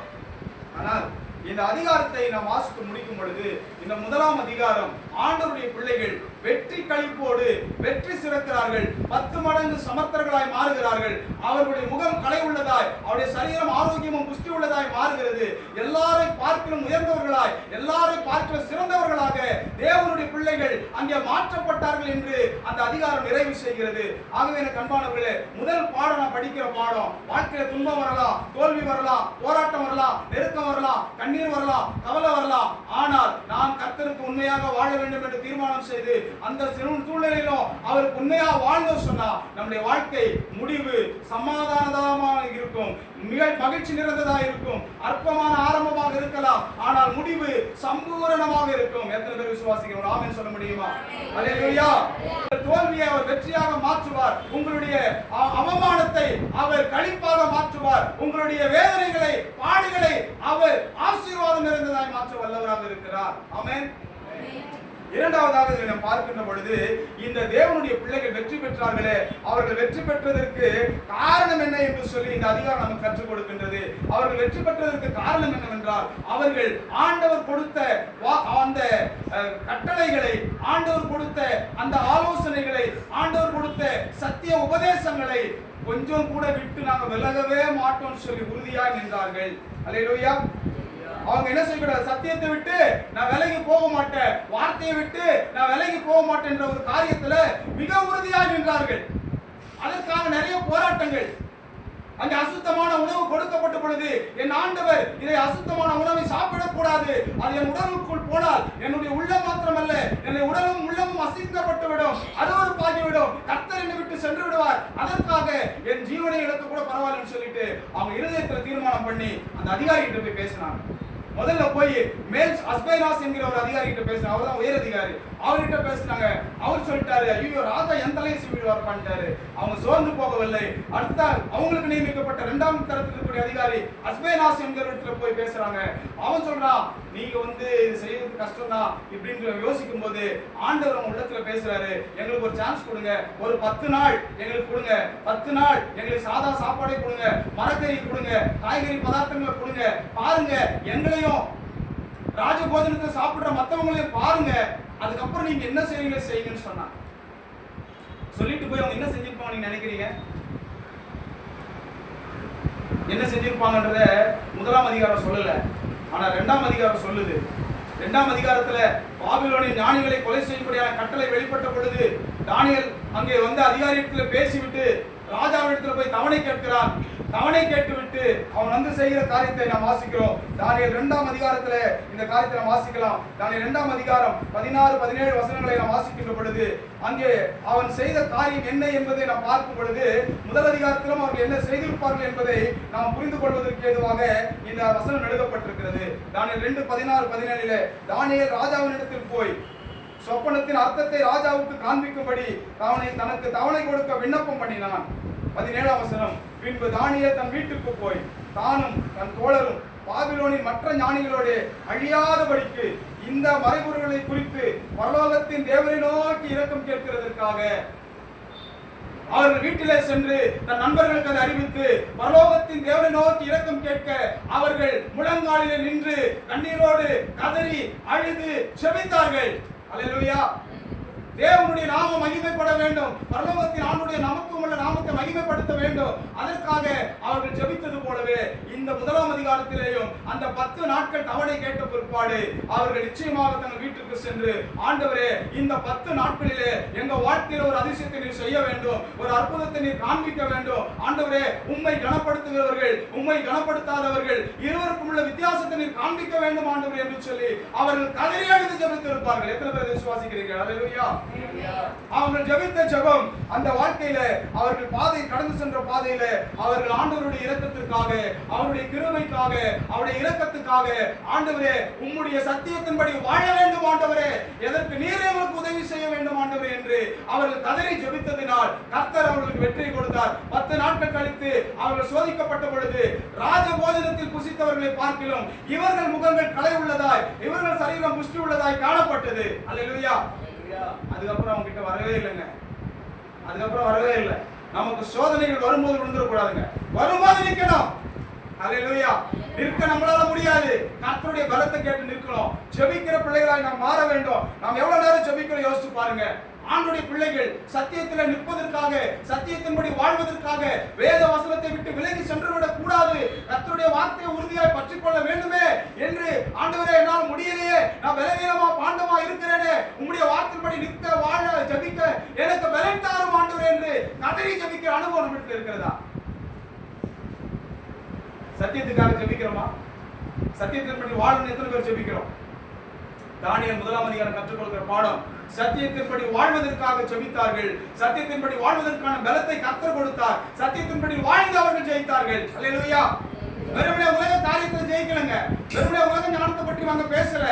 ஆனால் இந்த அதிகாரத்தை நாம் வாசித்து முடிக்கும் பொழுது, இந்த முதலாம் அதிகாரம் ஆண்டவருடைய பிள்ளைகள் வெற்றி களிப்போடு வெற்றி சிறக்கிறார்கள், 10 மடங்கு சமர்த்தர்களாய் மாறுகிறார்கள். அவர்களுடைய முகம் கலை உள்ளதாய், அவருடைய சரீரம் ஆரோக்கியமும் புஷ்டி உள்ளதாய் மாறுகிறது. எல்லாரையும் பார்க்கிலும் உயர்ந்தவர்களாய், எல்லாரையும் பார்க்கிலும் சிறந்தவர்களாக தேவனுடைய பிள்ளைகள் அங்கே மாற்றப்பட்டார்கள் என்று அந்த அதிகாரம் நிறைவு செய்கிறது. ஆகவே எனக்கு அன்பானவர்களே, முதல் பாடம் நான் படிக்கிற பாடம், வாழ்க்கையில துன்பம் வரலாம், தோல்வி வரலாம், போராட்டம் வரலாம், நெருக்கம் வரலாம், கண்ணீர் வரலாம், கவலை வரலாம். ஆனால் நாம் கர்த்தருக்கு உண்மையாக வாழ வேண்டும் என்று தீர்மானம் செய்து அந்த சூழ்நிலையிலும் அவருக்கு உண்மையா வாழ்ந்தோம் சொன்னா நம்முடைய வாழ்க்கை முடிவு சமாதானமாக இருக்கும், மிக மகிழ்ச்சி நிறைந்ததாக இருக்கும், அற்பமான ஆரம்பமாக இருக்கலாம், ஆனால் முடிவு சம்பூரணமாக இருக்கும். எத்தனை பேர் விசுவாசிக்கிறோம்? ஆமென் சொல்ல முடியுமா? அல்லேலூயா. தோல்வியை அவர் வெற்றியாக மாற்றுவார், உங்களுடைய அவமானத்தை அவர் களிப்பாக மாற்றுவார், உங்களுடைய வேதனைகளை பாடுகளை அவர் ஆசீர்வாதம் நிறைந்ததாய் மாற்ற வல்லவராக இருக்கிறார். ஆமென். இரண்டாவதாக நாம் பார்க்கின்ற பொழுது, இந்த தேவனுடைய பிள்ளைகள் வெற்றி பெற்றார்களே, அவர்கள் வெற்றி பெற்றதற்கு காரணம் என்ன என்று சொல்லி இந்த அதிகாரம் நமக்கு கற்றுக் கொடுக்கின்றது. அவர்கள் வெற்றி பெற்றதற்கு காரணம் என்னவென்றால், அவர்கள் ஆண்டவர் கொடுத்த அந்த கட்டளைகளை, ஆண்டவர் கொடுத்த அந்த ஆலோசனைகளை, ஆண்டவர் கொடுத்த சத்திய உபதேசங்களை கொஞ்சம் கூட விட்டு நாங்கள் விலகவே மாட்டோம் சொல்லி உறுதியாக நின்றார்கள். அல்லேலூயா. அவங்க என்ன செய்யக்கூடாது? சத்தியத்தை விட்டு நான் விலகி போக மாட்டேன், வார்த்தையை விட்டு நான் விலகி போக மாட்டேன் என்ற ஒரு காரியத்துல மிக உறுதியாக நின்றார்கள். அதற்காக நிறைய போராட்டங்கள். அங்கே அசுத்தமான உணவு கொடுக்கப்பட்ட பொழுது, என் ஆண்டவர் இதை அசுத்தமான உணவை சாப்பிடக்கூடாது, அது என் உடலுக்குள் போனால் என்னுடைய உள்ளம் மாத்திரமல்ல, என்னுடைய உடலும் உள்ளமும் அசிங்கப்பட்டு விடும், அருவருப்பாகிவிடும், கர்த்தர் என்னை விட்டு சென்று விடுவார், அதற்காக என் ஜீவனை இழக்க கூட பரவாயில்லைன்னு சொல்லிட்டு அவங்க இருதயத்துல தீர்மானம் பண்ணி அந்த அதிகாரி கிட்ட போய் பேசினாங்க. முதல்ல போய் மேல் அஸ்பைனாஸ் என்கிற ஒரு அதிகாரி கிட்ட பேசினாங்க. அவர் தான் உயர் அதிகாரி. அவர்கிட்ட பேசினாங்க. அவர் சொல்லிட்டாரு, ஐயோ ராஜா என் தலையை சீவிடுவார் பண்ணிட்டாரு. அவங்க சோர்ந்து போகவில்லை. அடுத்த அவங்களுக்கு நியமிக்கப்பட்ட 2ஆம் தரத்தில் இருக்கக்கூடிய அதிகாரி அஸ்பைனாஸ் என்கிற இடத்துல போய் பேசுறாங்க. அவன் சொல்றான், நீங்க இது செய்யறது கஷ்டம் தான் இப்படின்னு யோசிக்கும் போது ஆண்டவர் அவங்க உள்ளத்துல பேசுறாரு, எங்களுக்கு ஒரு சான்ஸ் கொடுங்க, ஒரு 10 நாள் எங்களுக்கு கொடுங்க, 10 நாள் எங்களுக்கு சாதா சாப்பாடை கொடுங்க, மரக்கறி கொடுங்க, காய்கறி பதார்த்தங்களை கொடுங்க, பாருங்க எங்களையும் ராஜபோஜனத்தை சாப்பிடுற மற்றவங்களையும் பாருங்க, அதுக்கப்புறம் நீங்க என்ன செய்யுங்கன்னு சொன்னாங்க. சொல்லிட்டு போய் அவங்க என்ன செஞ்சிருப்பாங்க நீங்க நினைக்கிறீங்க? என்ன செஞ்சிருப்பாங்கன்றத 1ஆம் அதிகாரம் சொல்லல, ஆனா 2ஆம் அதிகாரம் சொல்லுது. 2ஆம் அதிகாரத்துல பாபிலோனின் ஞானிகளை கொலை செய்யும்படியான கட்டளை வெளிப்பட்ட பொழுது தானியேல் அங்கே அதிகாரியிடத்துல பேசிவிட்டு ராஜாவிடத்துல போய் தவணை கேட்கிறான். தவணை கேட்டுவிட்டு அவன் செய்கிற காரியத்தை நாம் வாசிக்கிறோம். தானியேல் 2ஆம் அதிகாரத்துல இந்த காரியத்தை நாம் வாசிக்கலாம். தானியேல் 2ஆம் அதிகாரம் 16, 17 வசனங்களை நாம் வாசிக்கின்ற பொழுது அங்கே அவன் செய்த காரியம் என்ன என்பதை நாம் பார்க்கும் பொழுது, முதல் அதிகாரத்திலும் அவர்கள் என்ன செய்திருப்பார்கள் என்பதை நாம் புரிந்து கொள்வதற்கு ஏதுவாக இந்த வசனம் எழுதப்பட்டிருக்கிறது. தானியேல் 2, 16, 17 தானியேல் ராஜாவினிடத்தில் போய் சொப்பனத்தின் அர்த்தத்தை ராஜாவுக்கு காண்பிக்கும்படி தனக்கு தவணை கொடுக்க விண்ணப்பம் பண்ணினான். 17ஆம் வசனம், பின்பு தானியேல் தன் வீட்டுக்கு போய் தானும் தன் தோழரும் பாபிலோனின் மற்ற ஞானிகளோடு அழியாதபடிக்கு இந்த மறைபொருள்களை குறித்து பரலோகத்தின் தேவனை நோக்கி இரக்கம் கேட்கிறதற்காக அவர்கள் வீட்டிலே சென்று தன் நண்பர்களுக்கு அதை அறிவித்து பரலோகத்தின் தேவனை நோக்கி இரக்கம் கேட்க அவர்கள் முழங்காலிலே நின்று கண்ணீரோடு கதறி அழுது செபித்தார்கள். அல்லேலூயா. தேவனுடைய நாமம் மகிமைப்பட வேண்டும், பரலோகத்தின் ஆண்டுடைய நமக்கும் உள்ள நாமத்தை மகிமைப்படுத்த வேண்டும். அதற்காக அவர்கள் ஜெபித்தது போலவே இந்த 1ஆம் அதிகாரத்திலேயும் அந்த 10 நாட்கள் தவணை கேட்ட பிற்பாடு அவர்கள் நிச்சயமாக தங்கள் வீட்டுக்கு சென்று, ஆண்டவரே இந்த 10 நாட்களிலே எங்க வாழ்க்கையில் ஒரு அதிசயத்தை நீர் செய்ய வேண்டும், ஒரு அற்புதத்தை நீர் காண்பிக்க வேண்டும். ஆண்டவரே உம்மை கனப்படுத்துகிறவர்கள் உம்மை கனப்படுத்தாதவர்கள் இருவருக்கும் உள்ள வித்தியாசத்தை நீர் காண்பிக்க வேண்டும் ஆண்டவரே என்று சொல்லி அவர்கள் கதறி அழுது ஜெபித்திருப்பார்கள். எத்தனை பேர் விசுவாசிக்கிறீர்கள்? அல்லேலூயா. அவர்கள் ஜெபித்த ஜெபம் அந்த வாழ்க்கையில அவர்கள் பாதை கடந்து சென்ற பாதையில அவர்கள் ஆண்டவருடைய இரக்கத்திற்காக, அவருடைய கிருபைக்காக, அவருடைய இரக்கத்துக்காக, ஆண்டவரே உம்முடைய சத்தியத்தின்படி வாழ வேண்டும் ஆண்டவரே, எதற்கு நீர் எங்களுக்கு உதவி செய்ய வேண்டும் ஆண்டவரே என்று அவர்கள் கதறி ஜெபித்ததினால் கர்த்தர் அவர்களுக்கு வெற்றியை கொடுத்தார். 10 நாட்கள் கழித்து அவர்கள் சோதிக்கப்பட்ட பொழுது ராஜ போஜனத்தில் புசித்தவர்களை பார்க்கிலும் இவர்கள் முகங்கள் களை உள்ளதாய், இவர்கள் சரீரம் புஷ்டி உள்ளதாய் காணப்பட்டது. அல்லேலூயா. அதுக்கப்புறம் அவங்க கிட்ட வரவே இல்லைங்க. அதுக்கப்புறம் வரவே இல்லை. நமக்கு சோதனைகள் வரும்போது விழுந்துடக்கூடாதுங்க, வரும்போது நிற்கணும். அல்லேலூயா. நிற்க நம்மளால முடியாது, கர்த்தருடைய பலத்தை கேட்டு நிற்கணும். ஜெபிக்கிற பிள்ளைகளாய் நாம் மாற வேண்டும். நாம் எவ்வளவு நேரம் ஜெபிக்கிறோம் யோசிச்சு பாருங்க. ஆண்டவருடைய பிள்ளைகள் சத்தியத்தில் நிற்பதற்காக, சத்தியத்தின்படி வாழ்வதற்காக வேத வசனத்தை விட்டு விலகி சென்று விடக் கூடாது. கர்த்தருடைய வார்த்தையை உறுதியாய் பற்றிக்கொள்ள வேண்டுமே என்று, ஆண்டவரே என்னால் முடியலையே, நான் பலவீனமா பாண்டமா இருக்கிறேனே, உம்முடைய வார்த்தையின்படி நிற்க வாழ ஜெபிக்க எனக்கு பலன் தாரும் ஆண்டவரே என்று கதறி ஜெபிக்கிற அனுபவம் நம்மிடத்தில் இருக்கிறதா? சத்தியத்துக்காக ஜெபிக்கிறோமா? சத்தியத்தின்படி வாழணும் எத்தனை பேர் ஜெபிக்கிறோம்? தானியேல் 1ஆம் அதிகாரம் கற்றுக் கொடுக்கிற பாடம், சத்தியத்தின்படி வாழ்வதற்காக ஜெபித்தார்கள். சத்தியத்தின்படி வாழ்வதற்கான பலத்தை கர்த்தர் கொடுத்தார். சத்தியத்தின்படி வாழ்ந்து அவர்கள் ஜெயித்தார்கள். அல்லேலூயா. வெறுமனே உலக காரியத்தை ஜெயிக்கலங்க, வெறுமனே உலக ஞானத்தை பற்றி வாங்க பேசல.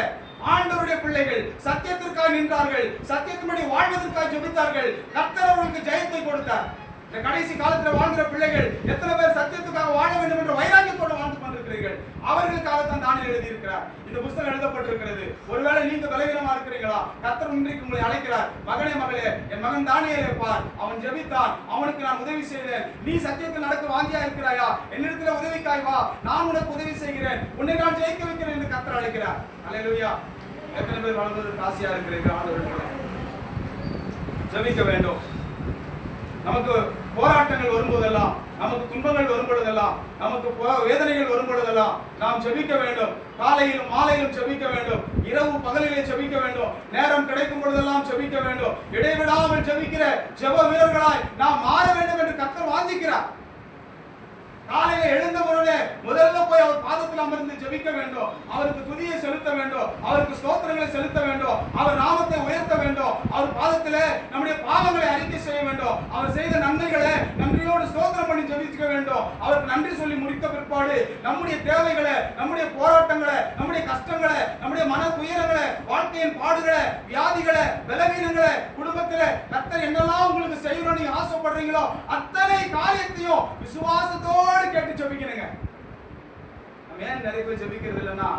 ஆண்டவருடைய பிள்ளைகள் சத்தியத்திற்காக நின்றார்கள், சத்தியத்தின்படி வாழ்வதற்காக ஜெபித்தார்கள். கர்த்தர் அவர்களுக்கு ஜெயத்தை கொடுத்தார். இந்த கடைசி காலத்துல வாழ்கிற பிள்ளைகள் எத்தனை பேர் சத்தியத்துக்காக வாழ வேண்டும் என்ற வைராக்கியத்தோடு வாழ்ந்து கொண்டிருக்கிறீர்கள்? அவர்களுக்காக தான் தானியேல் எழுதி இருக்கிறார். இந்த புத்தகம் எழுதப்பட்டிருக்கிறது. ஒருவேளை நீங்க பலவீனமா இருக்கிறீங்களா? கர்த்தர் இன்றைக்கு உங்களை அழைக்கிறார். மகனே மகளே, என் மகன் தானியேலை பார், அவன் ஜெபித்தான், அவனுக்கு நான் உதவி செய்தேன். நீ சத்தியத்தில் நடக்க வாஞ்சியா இருக்கிறாயா? என்னிடத்துல உதவிக்காய் வா, நான் உனக்கு உதவி செய்கிறேன், உன்னை நான் ஜெயிக்க வைக்கிறேன் என்று கர்த்தர் அழைக்கிறார். அல்லேலூயா. எத்தனை பேர் வாழ்வதற்கு ஆசையா இருக்கிறீர்கள்? ஆண்டவரே ஜெபிக்க வேண்டும். நமக்கு போராட்டங்கள் வரும்போதெல்லாம், நமக்கு துன்பங்கள் வரும்பொழுதெல்லாம், நமக்கு வேதனைகள் வரும்பொழுதெல்லாம் நாம் ஜெபிக்க வேண்டும். காலையிலும் மாலையிலும் ஜெபிக்க வேண்டும், இரவு பகலிலே ஜெபிக்க வேண்டும், நேரம் கிடைக்கும் பொழுதெல்லாம் ஜெபிக்க வேண்டும். இடைவிடாமல் ஜெபிக்கிற ஜெப வீரர்களாய் நாம் மாற வேண்டும் என்று கர்த்தர் வாஞ்சிக்கிறார். காலையில எழுந்த உடனே முதல்ல போய் அவர் பாதத்தில் அமர்ந்து ஜெபிக்க வேண்டும், அவருக்கு துதியை செலுத்த வேண்டும், அவருக்கு ஸ்தோத்திரங்களை செலுத்த வேண்டும், அவர் நாமத்தை உயர்த்த வேண்டும், அவர் பாதத்திலே நம்முடைய பாவங்களை அறிக்கை செய்ய வேண்டும், அவர் செய்த நன்மைகளை நன்றியோடு ஸ்தோத்திரம் பண்ணி ஜெபிக்க வேண்டும். அவருக்கு நன்றி சொல்லி முடித்த பிற்பாடு நம்முடைய தேவைகளை, நம்முடைய போராட்டங்களை, நம்முடைய கஷ்டங்களை, நம்முடைய மன துயரங்களை, வாழ்க்கையின் பாடுகளை, வியாதிகளை, பலவீனங்களை, குடும்பத்திலே கர்த்தர் என்னெல்லாம் உங்களுக்கு செய்யணும்னு நீங்க ஆசைப்படுறீங்களோ அத்தனை காரியத்தையும் விசுவாசத்தோடு கேட்டு ஜெபிக்கணுங்க. நம்ம ஏன் நிறைய பேர் ஜெபிக்கிறது இல்லைன்னா,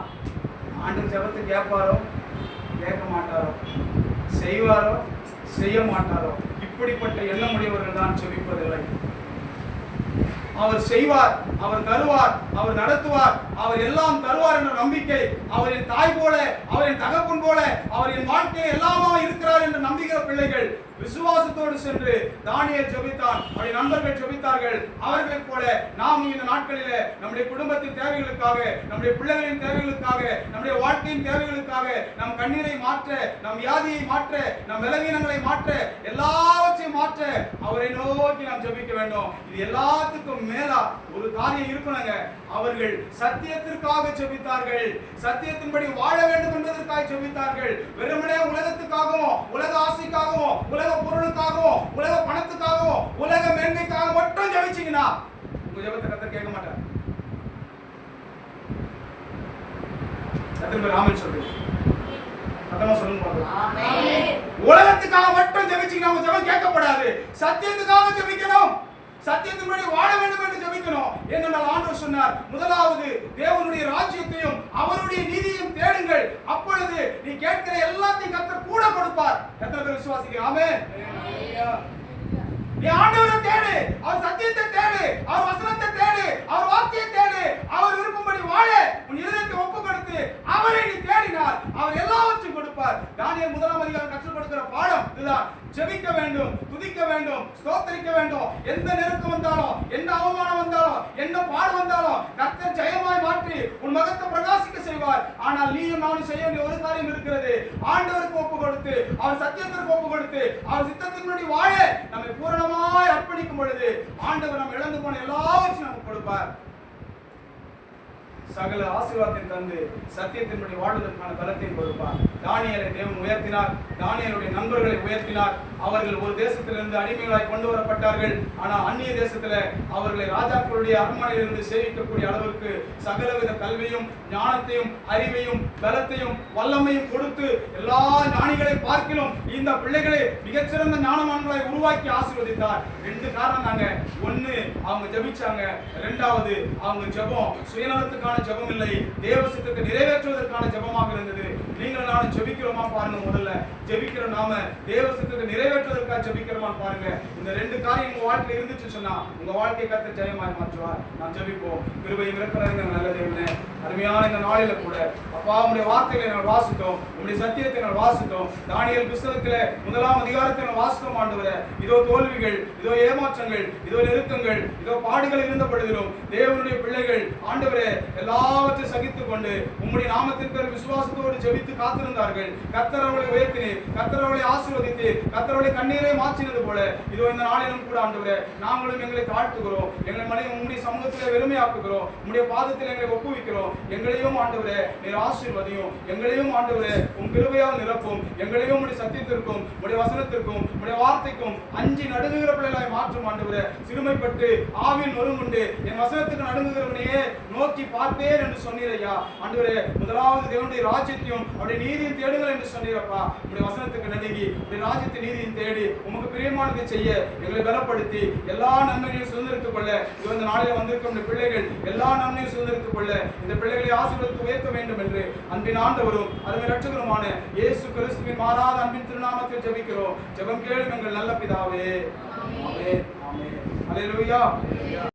ஆண்டவர் ஜெபத்தை கேட்பாரோ கேட்க மாட்டாரோ, செய்வாரோ செய்ய மாட்டாரோ, இப்படிப்பட்ட எண்ணமுடையவர்கள் தான் ஜெபிப்பதில்லை. அவர் செய்வார், அவர் தருவார், அவர் நடத்துவார், அவர் எல்லாம் தருவார் என்ற நம்பிக்கை, அவரின் தாய் போல, அவரின் தகப்பன் போல, அவரின் வாழ்க்கையில் எல்லாமா இருக்கிறார் என்று நம்புகிற பிள்ளைகள் விசுவாசத்தோடு சென்று தானியேல் ஜெபித்தான், அவருடைய நண்பர்கள் ஜெபித்தார்கள். அவர்களைப் போல நாம் இந்த நாட்களிலே நம்முடைய குடும்பத்தின் தேவைகளுக்காக, நம்முடைய பிள்ளைகளின் தேவைகளுக்காக, நம்முடைய வாழ்க்கையின் தேவைகளுக்காக, நம் கண்ணீரை மாற்ற, நம் வியாதியை மாற்ற, நம் பலவீனங்களை மாற்ற, எல்லாவற்றையும் மாற்ற அவரை நோக்கி நாம் ஜெபிக்க வேண்டும். இது எல்லாத்துக்கும் மேலா ஒரு காரியம் இருக்கணுங்க. அவர்கள் சத்தியத்திற்காக ஜெபித்தார்கள், சத்தியத்தின்படி வாழ வேண்டும் என்பதற்காக ஜெபித்தார்கள். வெறுமனே உலகத்துக்காகவும், உலக ஆசைக்காகவும், உலக பொருளுக்காகவும், உலக பணத்துக்காகவும், உலக மேன்மைக்காக மட்டும் ஜெபிச்சீங்கன்னா உங்க ஜெபத்தை கர்த்தர் கேட்க மாட்டார். கர்த்தர் ஆமென் சொல்லுங்க. அத்தமா சொல்லுங்க. ஆமென். உலகத்துக்காக மட்டும் ஜெபிச்சீங்கன்னா உங்க ஜெபம் கேட்கப்படாது. சத்தியத்துக்காக ஜெபிக்கணும், சத்தியத்தின்படி வாழ வேண்டும் என்று ஜெபிக்கணும். ஏனென்றால் ஆண்டவர் சொன்னார், முதலாவது தேவனுடைய ராஜ்யத்தையும் அவருடைய நீதியையும் தேடுங்கள், அப்பொழுது நீ கேட்கிற எல்லாத்தையும் கர்த்தர் கூட கொடுப்பார். எத்தனை பேர் விசுவாசிக்கிறீங்க? ஆமென். நீ ஆண்டவரை தேடு, அவர் சத்தியத்தை தேடு, அவர் வசனத்தை தேடு, அவர் வார்த்தையை தேடு, அவர் விருப்பம்படி வாழ உன் இதயத்தை ஒப்பு கொடுத்து அவரை நீ தேடினால் அவர் எல்லாவற்றையும் கொடுப்பார். தானியேல் 1ஆம் அதிகாரம் கற்றுக் கொடுக்கிற பாடம் அதுதான் ஜெபிக்க வேண்டும், துதிக்க வேண்டும், ஸ்தோத்திரிக்க வேண்டும். எந்த நெருக்கம் வந்தாலும், என்ன அவமானம் வந்தாலும், என்ன பாடு வந்தாலும் கர்த்தர் ஜெயமாய் மாற்றி உன் முகத்தை பிரகாசிக்க செய்வார். ஆனால் நீயும் நானும் செய்ய வேண்டிய ஒரு காரியம் இருக்கிறது. ஆண்டவருக்கு ஒப்பு கொடுத்து, அவர் சத்தியத்திற்கு ஒப்பு கொடுத்து, அவர் சித்தத்தின்படி வாழ நம்மை பூரணமாய் அர்ப்பணிக்கும் பொழுது ஆண்டவர் நம்ம இழந்து போன எல்லாவற்றையும் நமக்கு கொடுப்பார். சகல ஆசீர்வாதத்தை தந்து சத்தியத்தின்படி வாழ்வதற்கான பலத்தை கொடுப்பார். தானியேலை தேவன் உயர்த்தினார். தானியேலுடைய நண்பர்களை உயர்த்தினார். அவர்கள் ஒரு தேசத்திலிருந்து அடிமைகளாய் கொண்டு வரப்பட்டார்கள். ஆனால் அந்நிய தேசத்துல அவர்களை ராஜாக்களுடைய அரண்மனையிலிருந்து சேவிக்கக்கூடிய அளவுக்கு சகலவித கல்வியும் ஞானத்தையும் அறிவையும் பலத்தையும் வல்லமையும் கொடுத்து எல்லா ஞானிகளை பார்க்கிலும் இந்த பிள்ளைகளை மிகச்சிறந்த ஞானவான்களை உருவாக்கி ஆசீர்வதித்தார். 2 காரணம் தாங்க. 1, அவங்க ஜெபிச்சாங்க. 2வது, அவங்க ஜெபம் சுயநலத்துக்கான ஜெபம் இல்லை, தேவ சித்தத்தை நிறைவேற்றுவதற்கான ஜெபமாக இருந்தது. நீங்களும் நானும் ஜெபிக்கிறோமா பாருங்க. முதல்ல ஜெபிக்கிற நாம தேவ சித்தத்தை நிறைவேற்றுவதற்காக ஜெபிக்கிறோமா பாருங்க. இந்த 2 காரியம் உங்க வாழ்க்கையில இருந்துச்சு சொன்னா உங்க வாழ்க்கை கர்த்தர் ஜெயமாய் மாற்றுவார். நாம் ஜெபிப்போம். கிருபையும் இரக்கமும் நல்ல தேவனே, அருமையான இந்த நாளில கூட அப்பா உம்முடைய வார்த்தைகளை நாங்கள் வாசித்தோம், உம்முடைய சத்தியத்தை நாங்கள் வாசித்தோம். தானியேல் புத்தகத்திலே 1ஆம் அதிகாரத்தை நாங்கள் வாசித்தோம். ஆண்டவரே, இதோ தோல்விகள், இதோ ஏமாற்றங்கள், இதோ நெருக்கங்கள், இதோ பாடுகள் இருந்த பொழுதிலும் தேவனுடைய பிள்ளைகள் ஆண்டவரே எல்லாவற்றையும் சகித்துக் கொண்டு உம்முடைய நாமத்திற்கு விசுவாசத்தோடு ஜெபித்து காத்திருந்தார்கள். கர்த்தர் அவர்களை உயர்த்தினீர், கர்த்தர் அவர்களை ஆசீர்வதித்து, கர்த்தர் அவர்களை கண்ணீரை மாற்றினது போல இதோ இந்த நாளிலும் கூட ஆண்டவரே நாங்களும் எங்களை தாழ்த்துகிறோம். எங்களை உம்முடைய சமூகத்திலே வெறுமையாக்குகிறோம். உம்முடைய பாதத்தில் எங்களை ஒப்புவிக்கிறோம். எங்களையும் ஆண்டவரே நீர் ஆசீர்வதியும். எங்களையும் ஆண்டவரே உம் கிருபையால் நிரப்பும். எங்களையும் உம்முடைய சத்தியத்திற்கும் உம்முடைய வசனத்திற்கும் உம்முடைய வார்த்தைக்கும் அஞ்சி நடுங்குகிற பிள்ளைகளாய் மாற்றும். ஆண்டவரே சிறுமைப்பட்டு ஆவியில் நொறுங்குண்டு என் வசனத்துக்கு நடுங்குகிறவனையே நோக்கி பார்ப்பேன் என்று சொன்னீர் ஐயா. ஆண்டவரே, முதலாவது தேவனுடைய ராஜ்யத்தையும் அவருடைய நீதியும் தேடுங்கள் என்று சொன்னீரப்பா. உம்முடைய வசனத்துக்கு நடுங்கி உம்முடைய ராஜ்யத்தை நீதியும் தேடி உமக்கு பிரியமானதை செய்ய எங்களை பலப்படுத்தி எல்லா நன்மைகளையும் சுதந்திரித்துக் கொள்ள இந்த நாளில் வந்திருக்கும் பிள்ளைகள் எல்லா நன்மையும் சுதந்திரித்துக் கொள்ள இந்த பிள்ளைகளை ஆசீர்வதித்து உயர்த்த வேண்டும் என்று அன்பின் ஆண்டவரும் அருமை இரட்சகருமான இயேசு கிறிஸ்துவின் மாறாத அன்பின் திருநாமத்தில் ஜெபிக்கிறோம். ஜெபம் கேளும் எங்கள் நல்ல பிதாவே. ஆமென். ஆமென். அல்லேலூயா.